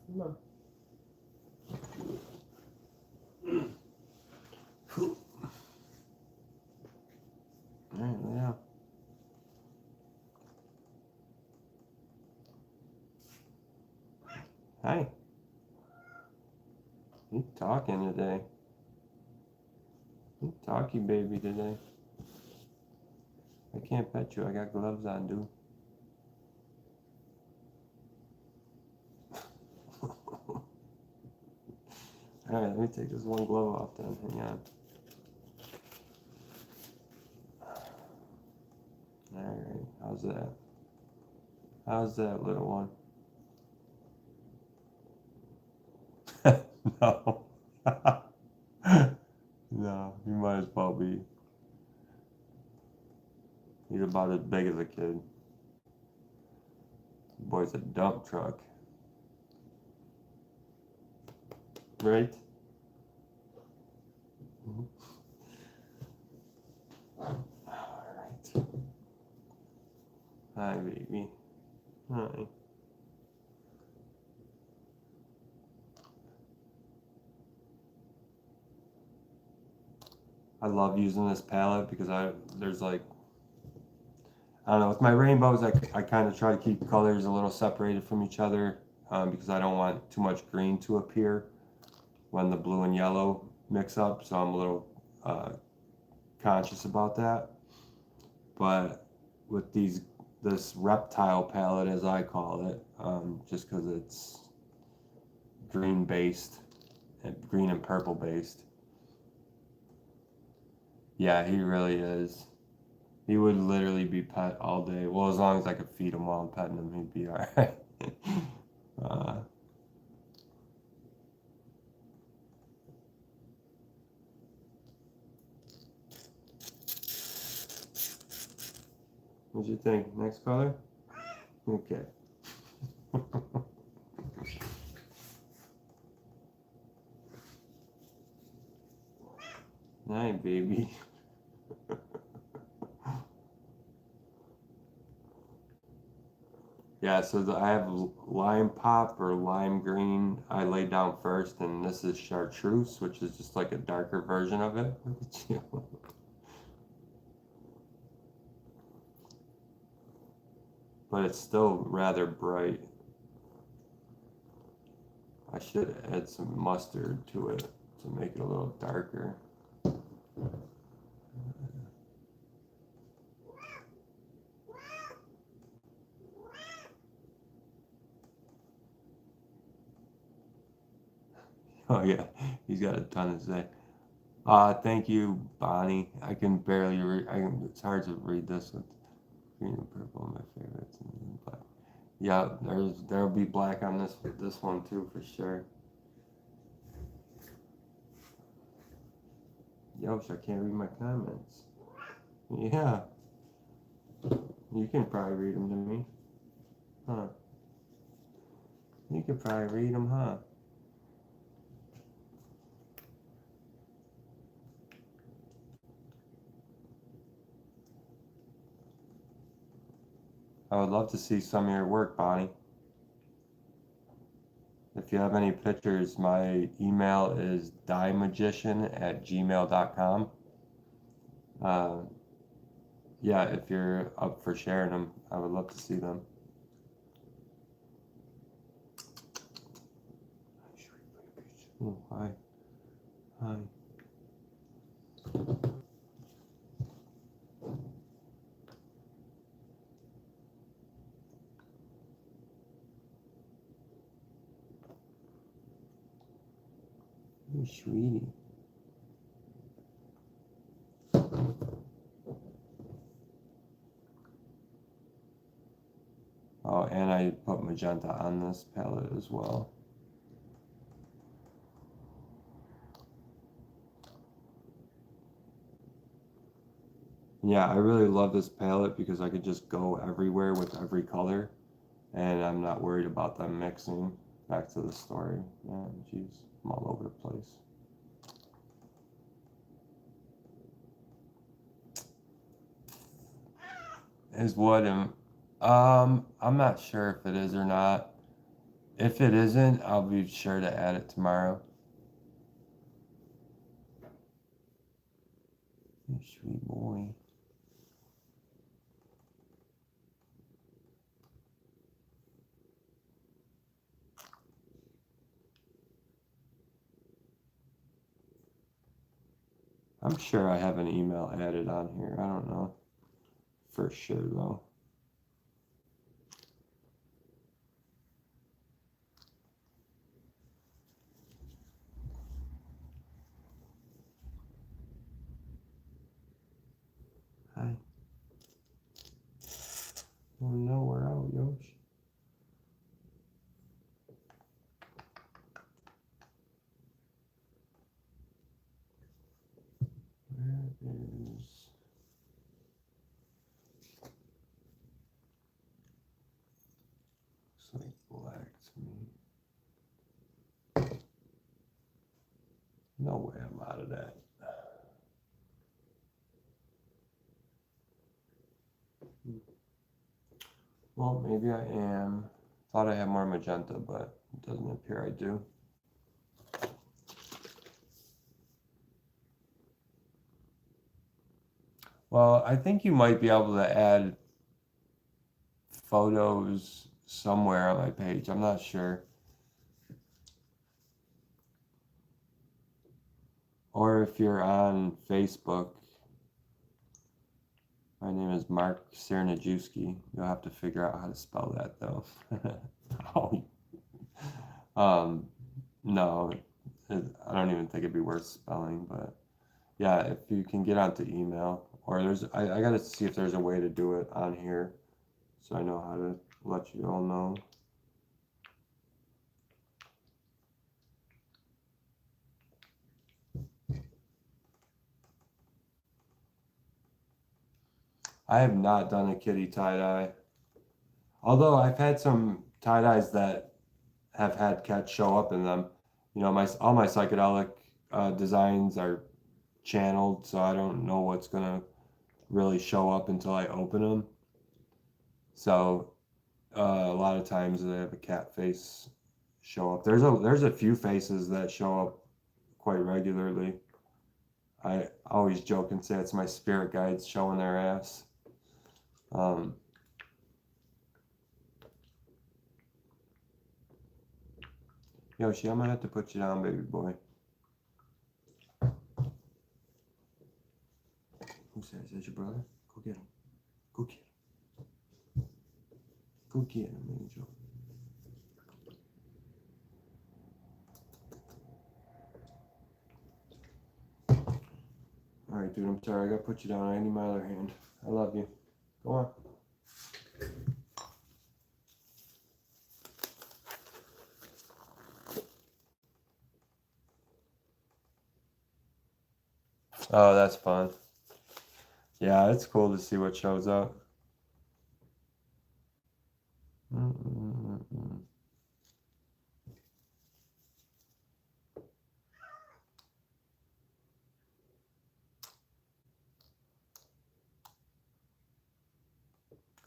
Come on. Alright, yeah. Hi. You talking today? You talky baby today. I can't pet you. I got gloves on, dude. Alright, let me take this one glove off then. Hang on. Alright, how's that? How's that, little one? No. No, you might as well be. He's about as big as a kid. The boy's a dump truck. Right? Alright. Hi, baby. Hi. I love using this palette because there's like, I don't know, with my rainbows, I kind of try to keep colors a little separated from each other because I don't want too much green to appear when the blue and yellow mix up, so I'm a little conscious about that. But with this reptile palette, as I call it, just because it's green based, green and purple based. Yeah, he really is. He would literally be pet all day. Well, as long as I could feed him while I'm petting him, he'd be all right. What'd you think? Next color? Okay. Hi, baby. Yeah, so I have lime pop or lime green I laid down first, and this is chartreuse, which is just like a darker version of it. But it's still rather bright. I should add some mustard to it to make it a little darker. Oh yeah, he's got a ton to say. Thank you, Bonnie. I can barely read. It's hard to read this with green and purple, my favorites, and black. Yeah, there'll be black on this one too for sure. Yosh, I can't read my comments. Yeah, you can probably read them to me, huh? You can probably read them, huh? I would love to see some of your work, Bonnie. If you have any pictures, my email is dyemagician@gmail.com. Yeah, if you're up for sharing them, I would love to see them. Oh, hi. Hi. Hey, sweetie. Oh, and I put magenta on this palette as well. Yeah, I really love this palette because I could just go everywhere with every color, and I'm not worried about them mixing. Back to the story. Yeah, jeez, I'm all over the place. Is wood and I'm not sure if it is or not. If it isn't, I'll be sure to add it tomorrow. You sweet boy. I'm sure I have an email added on here. I don't know for sure though. Hi. Oh no, we're out, Yosh. Where is... Looks like black to me. No way I'm out of that. Well, maybe I am. Thought I had more magenta, but it doesn't appear I do. Well, I think you might be able to add photos somewhere on my page. I'm not sure. Or if you're on Facebook, my name is Mark Cernajewski. You'll have to figure out how to spell that though. Oh. No, I don't even think it'd be worth spelling, but yeah, if you can get onto email, or I gotta see if there's a way to do it on here so I know how to let you all know. I have not done a kitty tie-dye. Although I've had some tie-dyes that have had cats show up in them. You know, all my psychedelic designs are channeled, so I don't know what's gonna really show up until I open them. So a lot of times they have a cat face show up. There's a few faces that show up quite regularly. I always joke and say it's my spirit guides showing their ass. Yoshi, I'm gonna have to put you down, baby boy. Who says that's your brother? Go get him. Go get him. Go get him, Angel. All right, dude, I'm sorry. I gotta put you down. I need my other hand. I love you. Go on. Oh, that's fun. Yeah, it's cool to see what shows up. Mm-mm-mm-mm.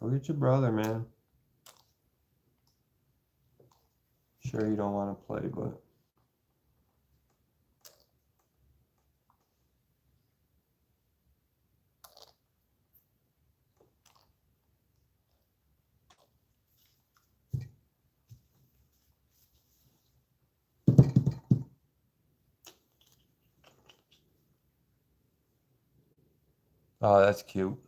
Go get your brother, man. Sure, you don't want to play, but. Oh, that's cute.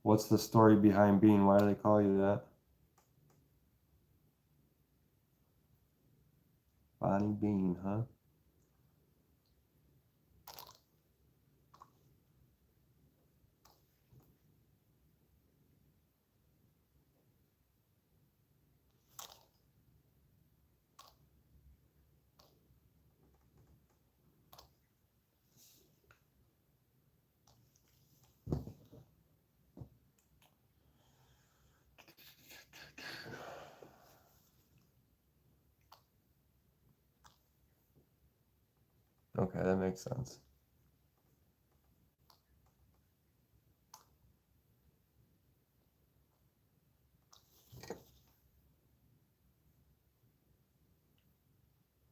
What's the story behind Bean? Why do they call you that? Bonnie Bean, huh? Okay, that makes sense.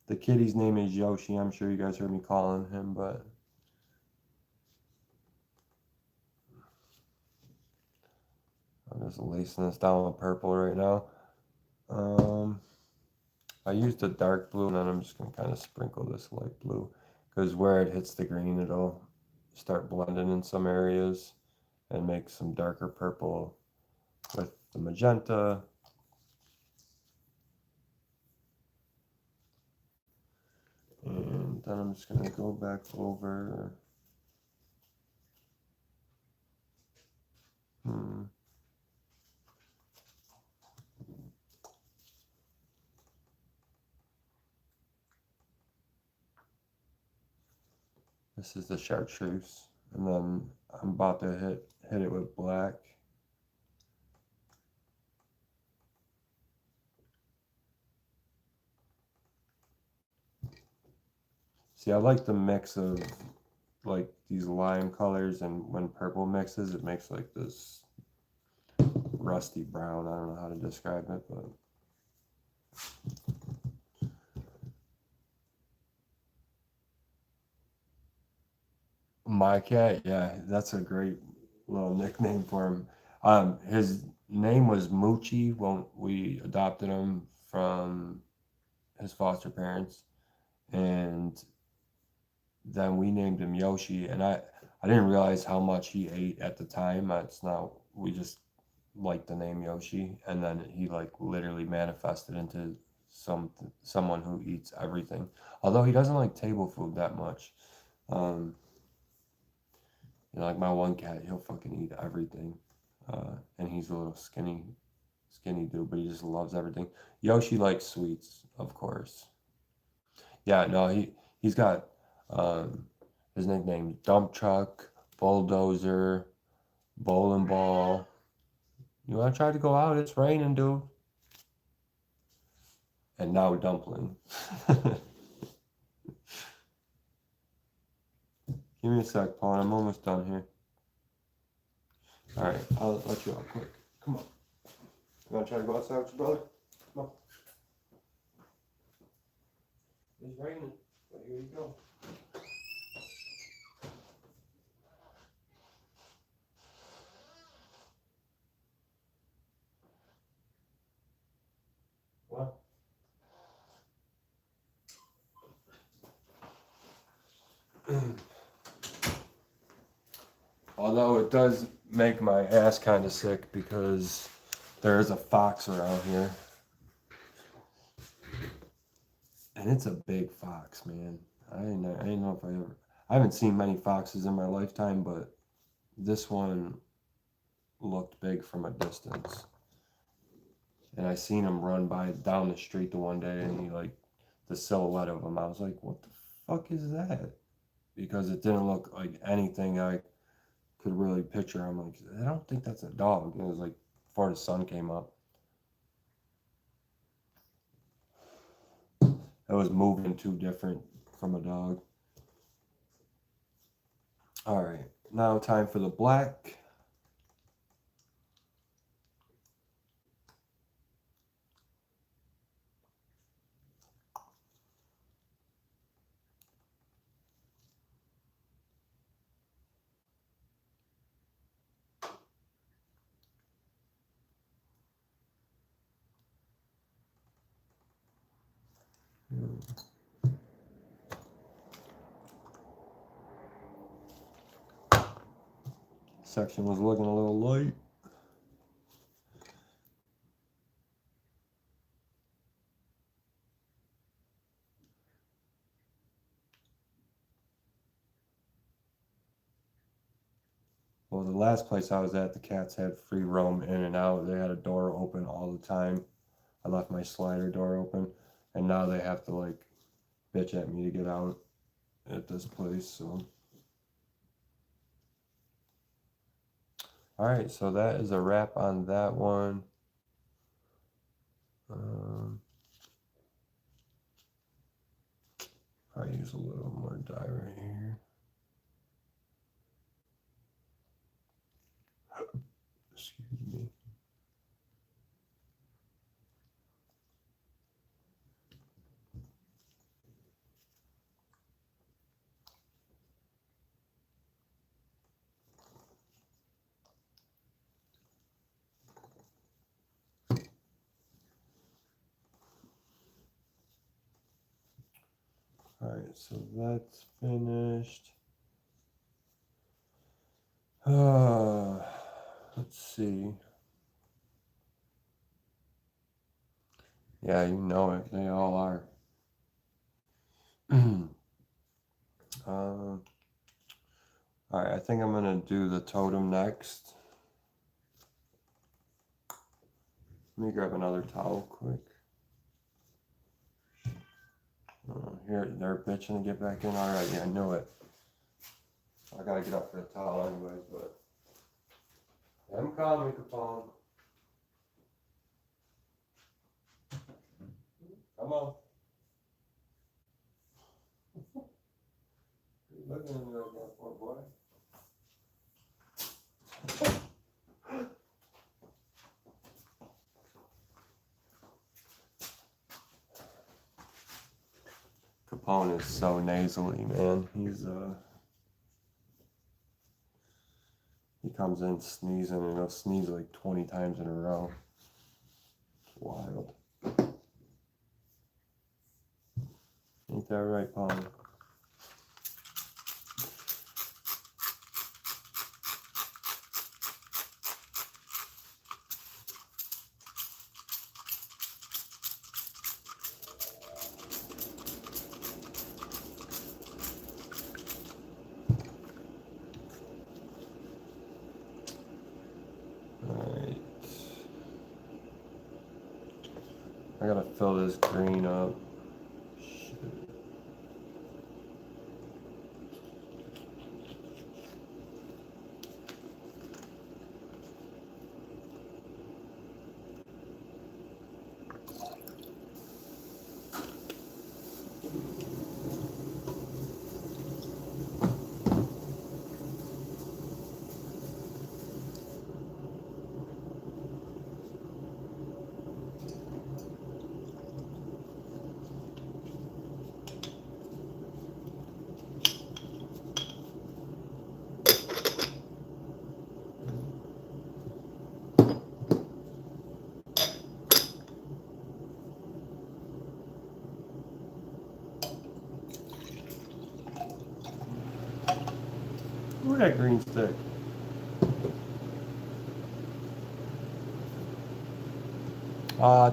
The kitty's name is Yoshi. I'm sure you guys heard me calling him, but I'm just lacing this down with purple right now. I used a dark blue, and then I'm just going to kind of sprinkle this light blue, because where it hits the green, it'll start blending in some areas and make some darker purple with the magenta. And then I'm just going to go back over. This is the chartreuse. And then I'm about to hit it with black. See, I like the mix of like these lime colors, and when purple mixes, it makes like this rusty brown. I don't know how to describe it, but my cat, yeah, that's a great little nickname for him. His name was Moochie when we adopted him from his foster parents, and then we named him Yoshi. And I didn't realize how much he ate at the time. It's not, we just liked the name Yoshi, and then he like literally manifested into someone who eats everything. Although he doesn't like table food that much. Um, You know, like my one cat, he'll fucking eat everything. And he's a little skinny dude, but he just loves everything. Yoshi likes sweets, of course. Yeah, no, he's got um, his nickname Dump Truck, Bulldozer, Bowling Ball. You want to try to go out? It's raining, dude. And now Dumpling. Give me a sec, Paul. I'm almost done here. All right, I'll let you out quick. Come on. You want to try to go outside with your brother? Come on. It's raining, but here you go. What? Although it does make my ass kind of sick because there is a fox around here. And it's a big fox, man. I didn't know if I haven't seen many foxes in my lifetime, but this one looked big from a distance. And I seen him run by down the street the one day, and he like the silhouette of him. I was like, what the fuck is that? Because it didn't look like anything I could really picture. I'm like, I don't think that's a dog. It was like before the sun came up. It was moving too different from a dog. All right, now time for the black. Section was looking a little light. Well, the last place I was at, the cats had free roam in and out. They had a door open all the time. I left my slider door open, and now they have to like bitch at me to get out at this place. So, all right, so that is a wrap on that one. I'll use a little more dye right here. Excuse me. Alright, so that's finished. Let's see. Yeah, you know it. They all are. Alright, I think I'm gonna do the totem next. Let me grab another towel quick. Here, they're bitching to get back in already. I knew it. I gotta get up for the towel anyways, but I'm calling me, Capone. Come on. You're looking at me like that, poor boy. Capone is so nasally, man. He comes in sneezing and he'll sneeze like 20 times in a row. It's wild. Ain't that right, Paul? Alright. I gotta fill this green up. Shit. Where'd that green stick?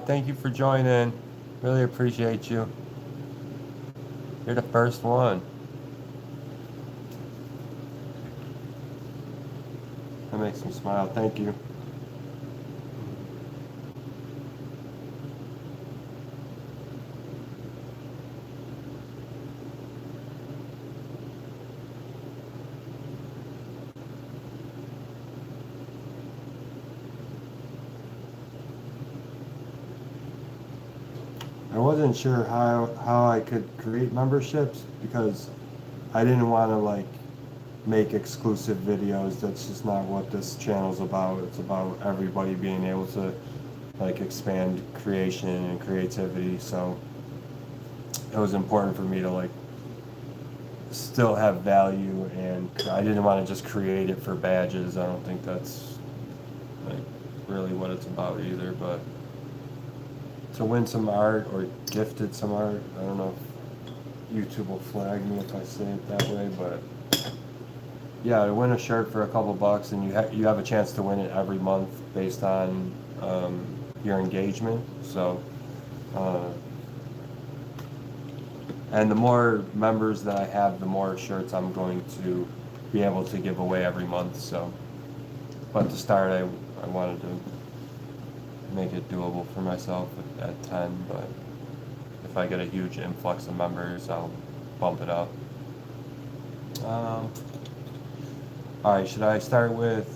Thank you for joining. Really appreciate you. You're the first one. That makes me smile. Thank you. I wasn't sure how I could create memberships because I didn't want to like make exclusive videos. That's just not what this channel's about. It's about everybody being able to like expand creation and creativity. So it was important for me to like still have value, and I didn't want to just create it for badges. I don't think that's like really what it's about either, but to win some art or gifted some art, I don't know if YouTube will flag me if I say it that way, but yeah, to win a shirt for a couple bucks, and you have a chance to win it every month based on your engagement. So and the more members that I have, the more shirts I'm going to be able to give away every month. So, but to start, I wanted to make it doable for myself at 10, but if I get a huge influx of members, I'll bump it up. Alright, should I start with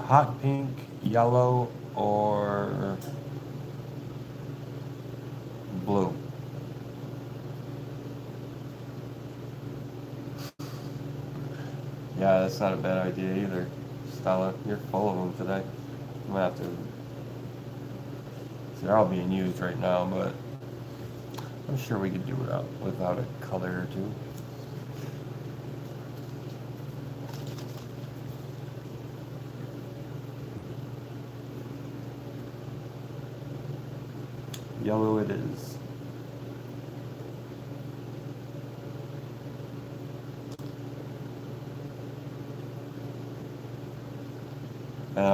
hot pink, yellow, or blue? Yeah, that's not a bad idea either. Stella, you're full of them today. I'm gonna have to. They're all being used right now, but I'm sure we could do it without a color or two. Yellow it is.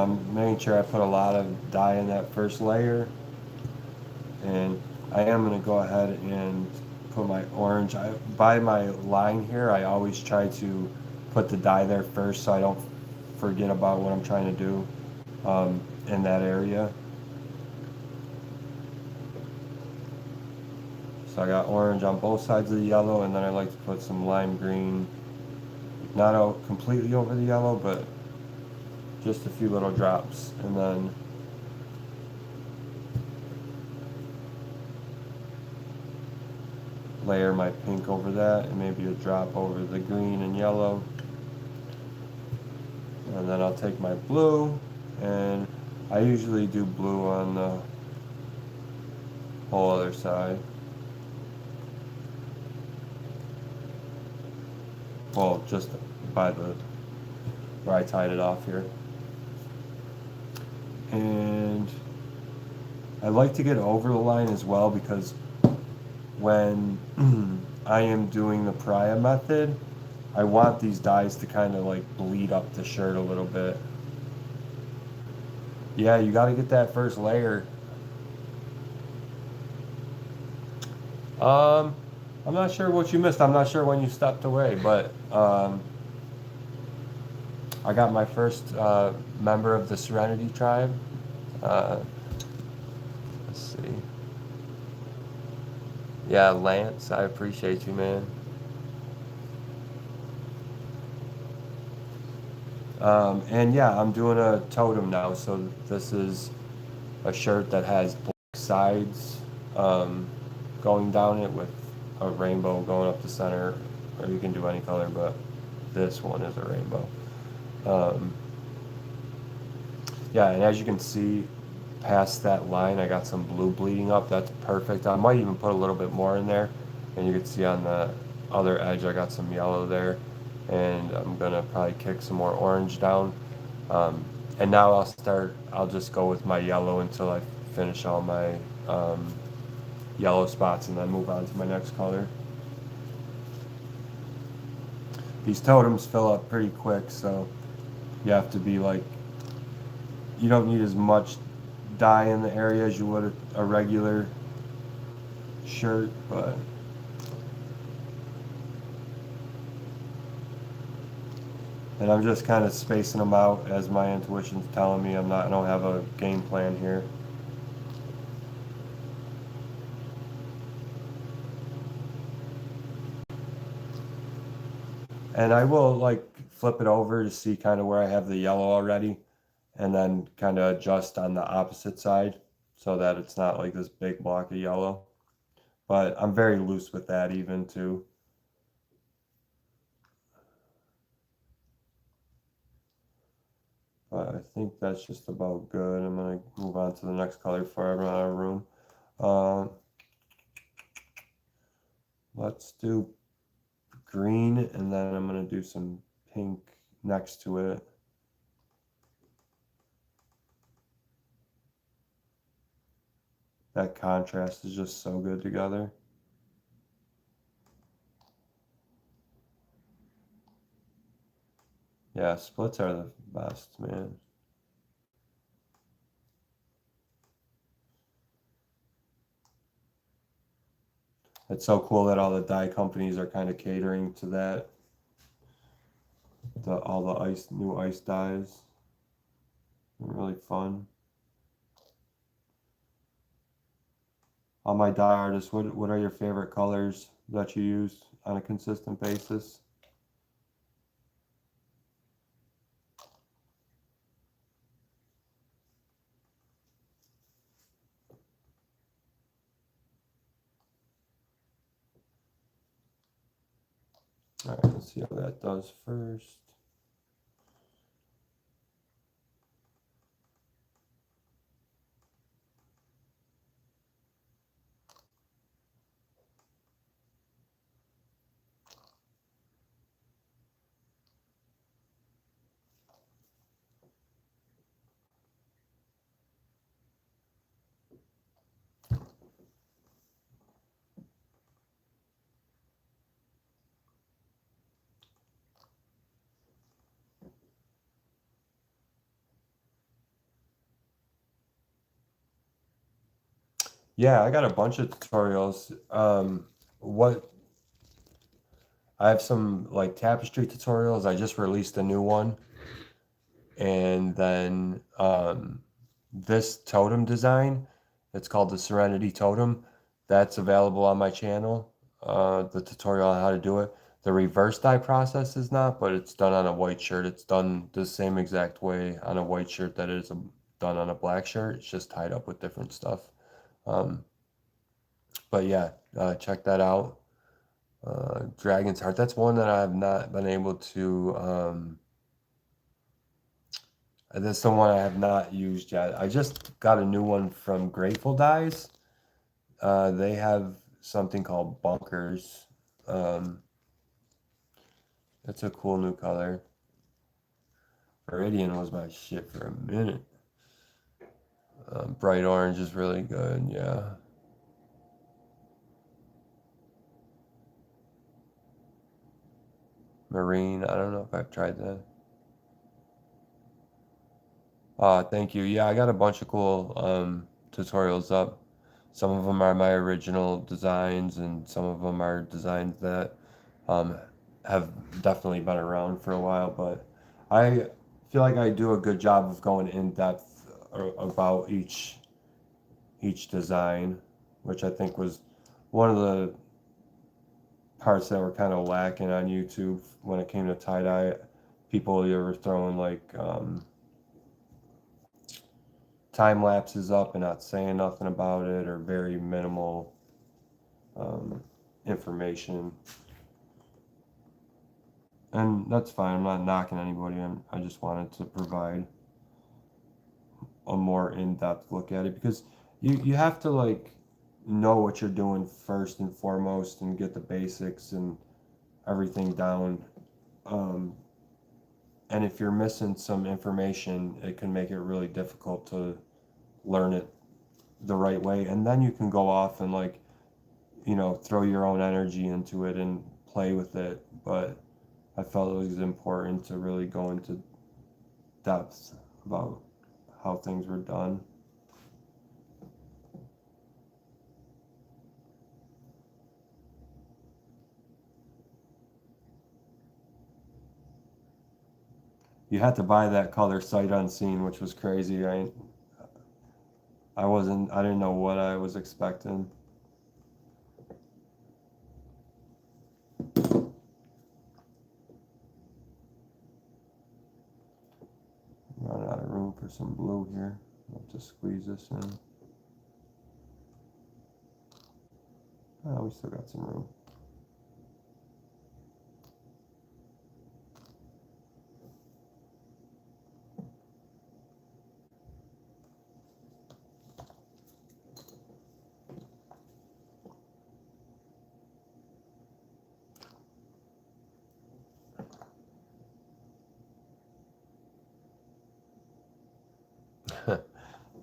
I'm making sure I put a lot of dye in that first layer, and I am going to go ahead and put my orange. By my line here, I always try to put the dye there first so I don't forget about what I'm trying to do in that area. So I got orange on both sides of the yellow, and then I like to put some lime green, not out completely over the yellow, but just a few little drops, and then layer my pink over that, and maybe a drop over the green and yellow. And then I'll take my blue, and I usually do blue on the whole other side. Well, just by the where I tied it off here. And I like to get over the line as well, because when I am doing the pariah method, I want these dyes to kind of like bleed up the shirt a little bit. Yeah, you got to get that first layer. Um, I'm not sure what you missed. I'm not sure when you stepped away, but I got my first member of the Serenity tribe. Uh, let's see. Yeah, Lance, I appreciate you, man. And yeah, I'm doing a totem now. So this is a shirt that has black sides going down it with a rainbow going up the center, or you can do any color, but this one is a rainbow. Um, yeah, and as you can see, past that line, I got some blue bleeding up. That's perfect. I might even put a little bit more in there, and you can see on the other edge, I got some yellow there, and I'm gonna probably kick some more orange down. Um, and now I'll just go with my yellow until I finish all my yellow spots, and then move on to my next color. These totems fill up pretty quick, so you have to be like, you don't need as much dye in the area as you would a regular shirt, but and I'm just kind of spacing them out as my intuition's telling me. I don't have a game plan here. And I will like flip it over to see kind of where I have the yellow already, and then kind of adjust on the opposite side so that it's not like this big block of yellow. But I'm very loose with that even too. But I think that's just about good. I'm gonna move on to the next color before I run out of room. Uh, let's do green, and then I'm gonna do some pink next to it. That contrast is just so good together. Yeah, splits are the best, man. It's so cool that all the dye companies are kind of catering to that. All the new ice dyes. They're really fun. All my dye artists, what are your favorite colors that you use on a consistent basis? All right, let's see how that does first. Yeah, I got a bunch of tutorials. What I have some like tapestry tutorials. I just released a new one, and then this totem design, it's called the Serenity Totem. That's available on my channel. The tutorial on how to do it. The reverse dye process is not, but it's done on a white shirt. It's done the same exact way on a white shirt that it is done on a black shirt. It's just tied up with different stuff. Um, but yeah, check that out. Dragon's Heart. That's one that I've not been able to. That's the one I have not used yet. I just got a new one from Grateful Dyes. They have something called Bunkers. Um, it's a cool new color. Viridian was my shit for a minute. Bright orange is really good. Yeah. Marine. I don't know if I've tried that. Thank you. Yeah, I got a bunch of cool tutorials up. Some of them are my original designs, and some of them are designs that um, have definitely been around for a while. But I feel like I do a good job of going in depth about each design, which I think was one of the parts that were kind of lacking on YouTube when it came to tie dye. People were throwing like time lapses up and not saying nothing about it, or very minimal um, information. And that's fine. I'm not knocking anybody. I just wanted to provide a more in-depth look at it, because you have to like know what you're doing first and foremost and get the basics and everything down. Um, and if you're missing some information, it can make it really difficult to learn it the right way. And then you can go off and like, throw your own energy into it and play with it. But I felt it was important to really go into depth about how things were done. You had to buy that color sight unseen, which was crazy. I didn't know what I was expecting. Running out of room for some blue here. I'll have to squeeze this in. Oh, we still got some room.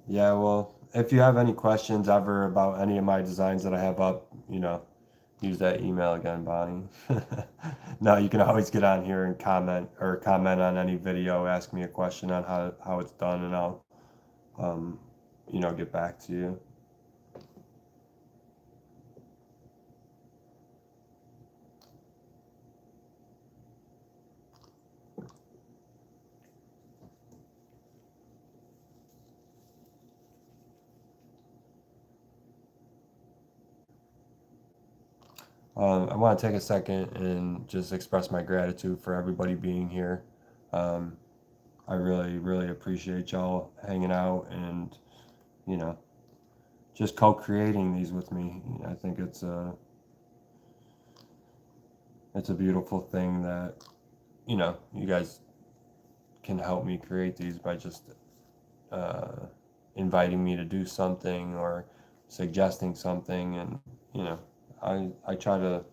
Yeah, well, if you have any questions ever about any of my designs that I have up, use that email again, Bonnie. No, you can always get on here and comment on any video, ask me a question on how it's done, and I'll, um, get back to you. I want to take a second and just express my gratitude for everybody being here. Um, I really, really appreciate y'all hanging out and, you know, just co-creating these with me. I think it's a beautiful thing that, you guys can help me create these by just uh, inviting me to do something or suggesting something, and you know, I try to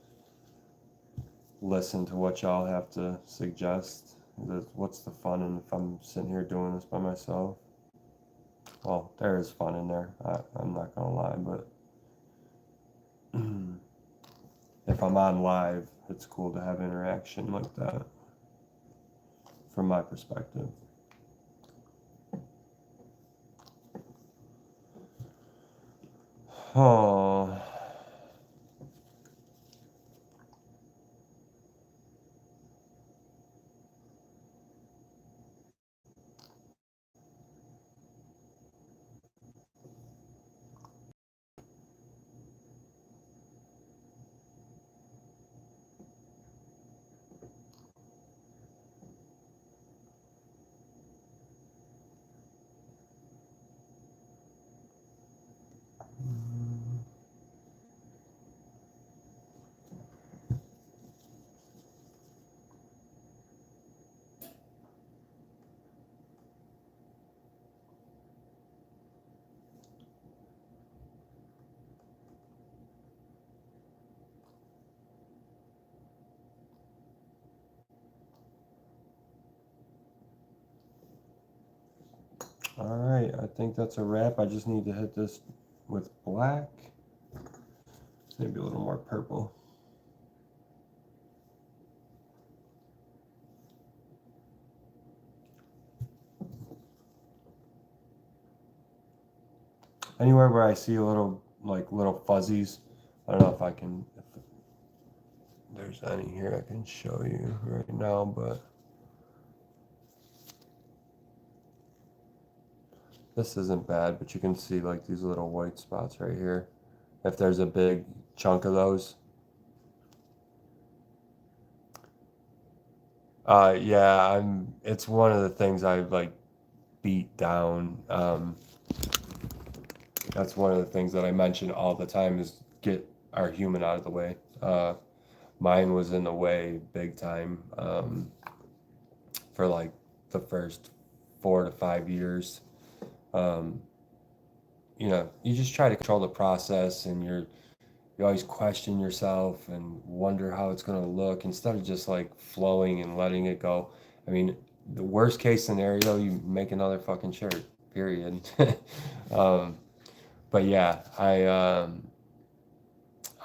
listen to what y'all have to suggest. What's the fun in if I'm sitting here doing this by myself? Well, there is fun in there. I'm not gonna lie, but if I'm on live, it's cool to have interaction like that from my perspective. Oh. All right, I think that's a wrap. I just need to hit this with black, maybe a little more purple. Anywhere where I see a little, like little fuzzies, I don't know if I can, if there's any here I can show you right now, but this isn't bad, but you can see like these little white spots right here. If there's a big chunk of those. Yeah, it's one of the things I like beat down. That's one of the things that I mention all the time is get our human out of the way. Mine was in the way big time, for like the first 4 to 5 years. Um, you just try to control the process, and you always question yourself and wonder how it's going to look instead of just like flowing and letting it go. I mean, the worst case scenario, you make another fucking shirt. Period. um, but yeah,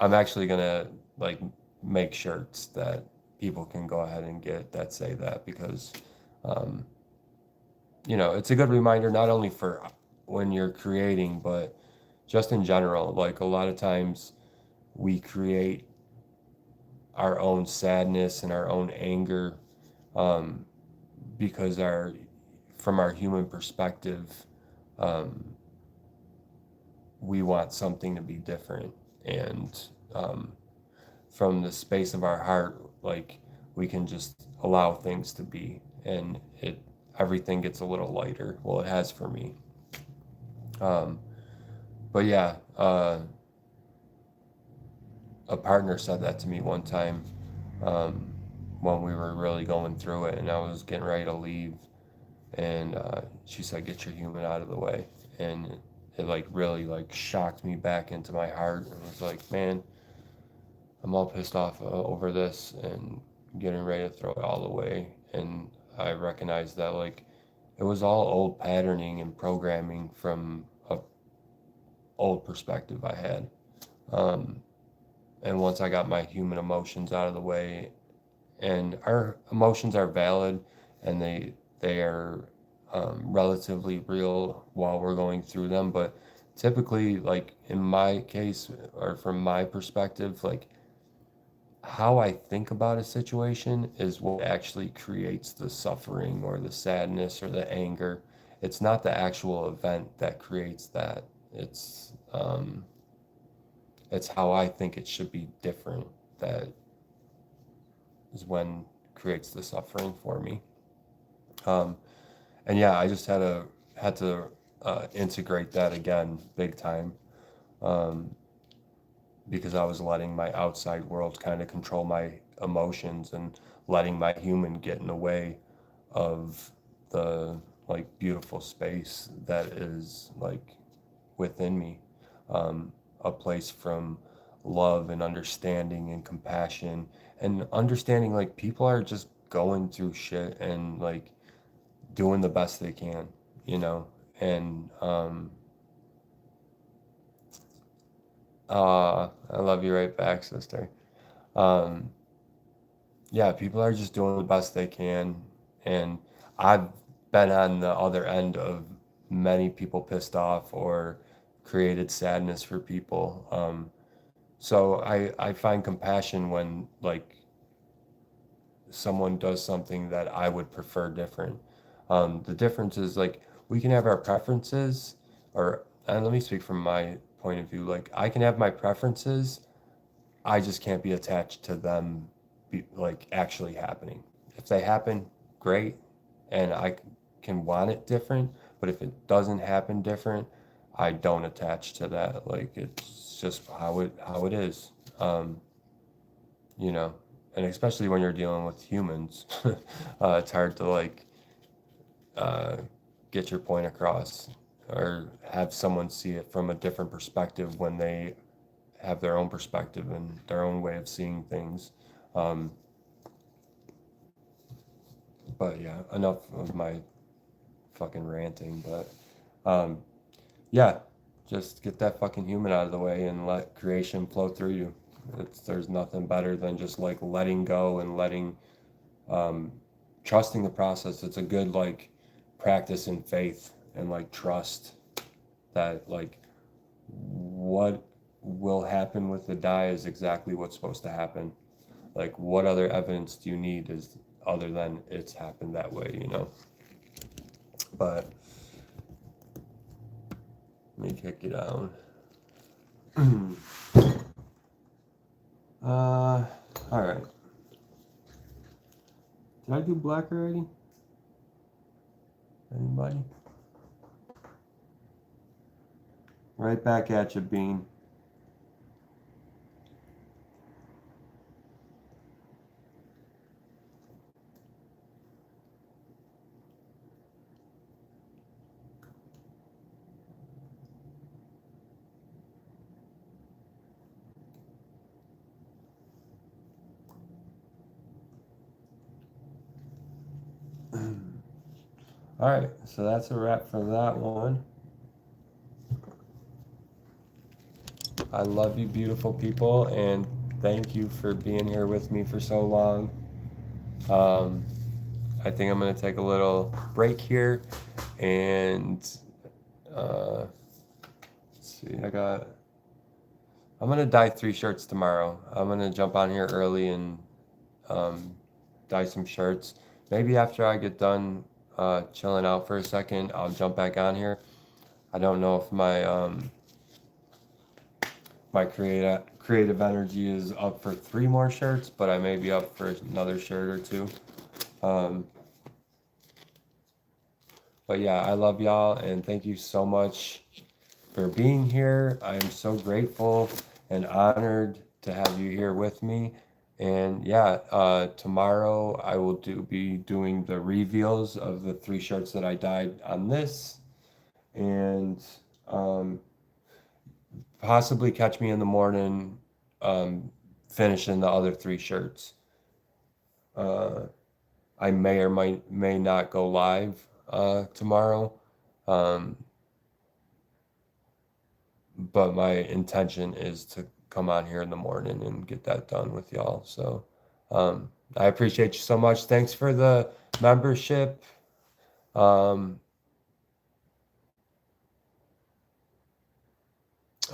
I'm actually gonna like make shirts that people can go ahead and get that say that because um, it's a good reminder not only for when you're creating, but just in general. Like a lot of times we create our own sadness and our own anger um, because from our human perspective, um, we want something to be different. And from the space of our heart, like we can just allow things to be, and everything gets a little lighter. Well, it has for me. Um, but yeah, a partner said that to me one time um, when we were really going through it, and I was getting ready to leave, and she said, "Get your human out of the way," and it like really like shocked me back into my heart, and I was like, "Man, I'm all pissed off over this and getting ready to throw it all away." And I recognized that like it was all old patterning and programming from a old perspective I had. Um, and once I got my human emotions out of the way, and our emotions are valid, and they are relatively real while we're going through them, but typically, like in my case or from my perspective, like how I think about a situation is what actually creates the suffering or the sadness or the anger. It's not the actual event that creates that. It's how I think it should be different that is when creates the suffering for me. Um, and yeah, I just had to integrate that again big time um, because I was letting my outside world kind of control my emotions and letting my human get in the way of the like beautiful space that is like within me, a place from love and understanding and compassion and understanding like people are just going through shit and like doing the best they can, you know, and I love you right back, sister. Um, yeah, people are just doing the best they can, and I've been on the other end of many people pissed off or created sadness for people. So I find compassion when like someone does something that I would prefer different. The difference is like we can have our preferences, or and let me speak from my point of view. Like I can have my preferences, I just can't be attached to them, like actually happening. If they happen, great, and I can want it different. But if it doesn't happen different, I don't attach to that. Like it's just how it is. Um, you know, and especially when you're dealing with humans, it's hard to like uh, get your point across or have someone see it from a different perspective when they have their own perspective and their own way of seeing things. Um, but yeah, enough of my fucking ranting. But yeah, just get that fucking human out of the way and let creation flow through you. There's nothing better than just like letting go and letting um, trusting the process. It's a good like practice in faith and like trust that like what will happen with the die is exactly what's supposed to happen. Like what other evidence do you need is other than it's happened that way, you know? But let me kick it down. All right. Did I do black already? Anybody? Right back at you, Bean. All right, so that's a wrap for that one. I love you, beautiful people, and thank you for being here with me for so long. I think I'm going to take a little break here and let's see, I'm going to dye 3 shirts tomorrow. I'm going to jump on here early and dye some shirts. Maybe after I get done chilling out for a second, I'll jump back on here. I don't know if my creative energy is up for 3 more shirts, but I may be up for another shirt or 2. But yeah, I love y'all and thank you so much for being here. I am so grateful and honored to have you here with me. And yeah, tomorrow I will be doing the reveals of the 3 shirts that I dyed on this, and possibly catch me in the morning finishing the other 3 shirts. I may or may not go live tomorrow, but my intention is to come on here in the morning and get that done with y'all. So I appreciate you so much. Thanks for the membership. Oh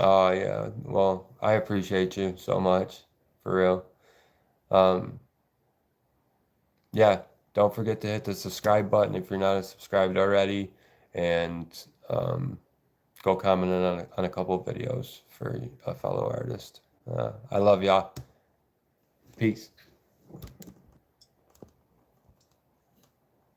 yeah, well, I appreciate you so much, for real. Um, yeah, don't forget to hit the subscribe button if you're not subscribed already, and go comment on a couple of videos for a fellow artist. I love y'all. Peace.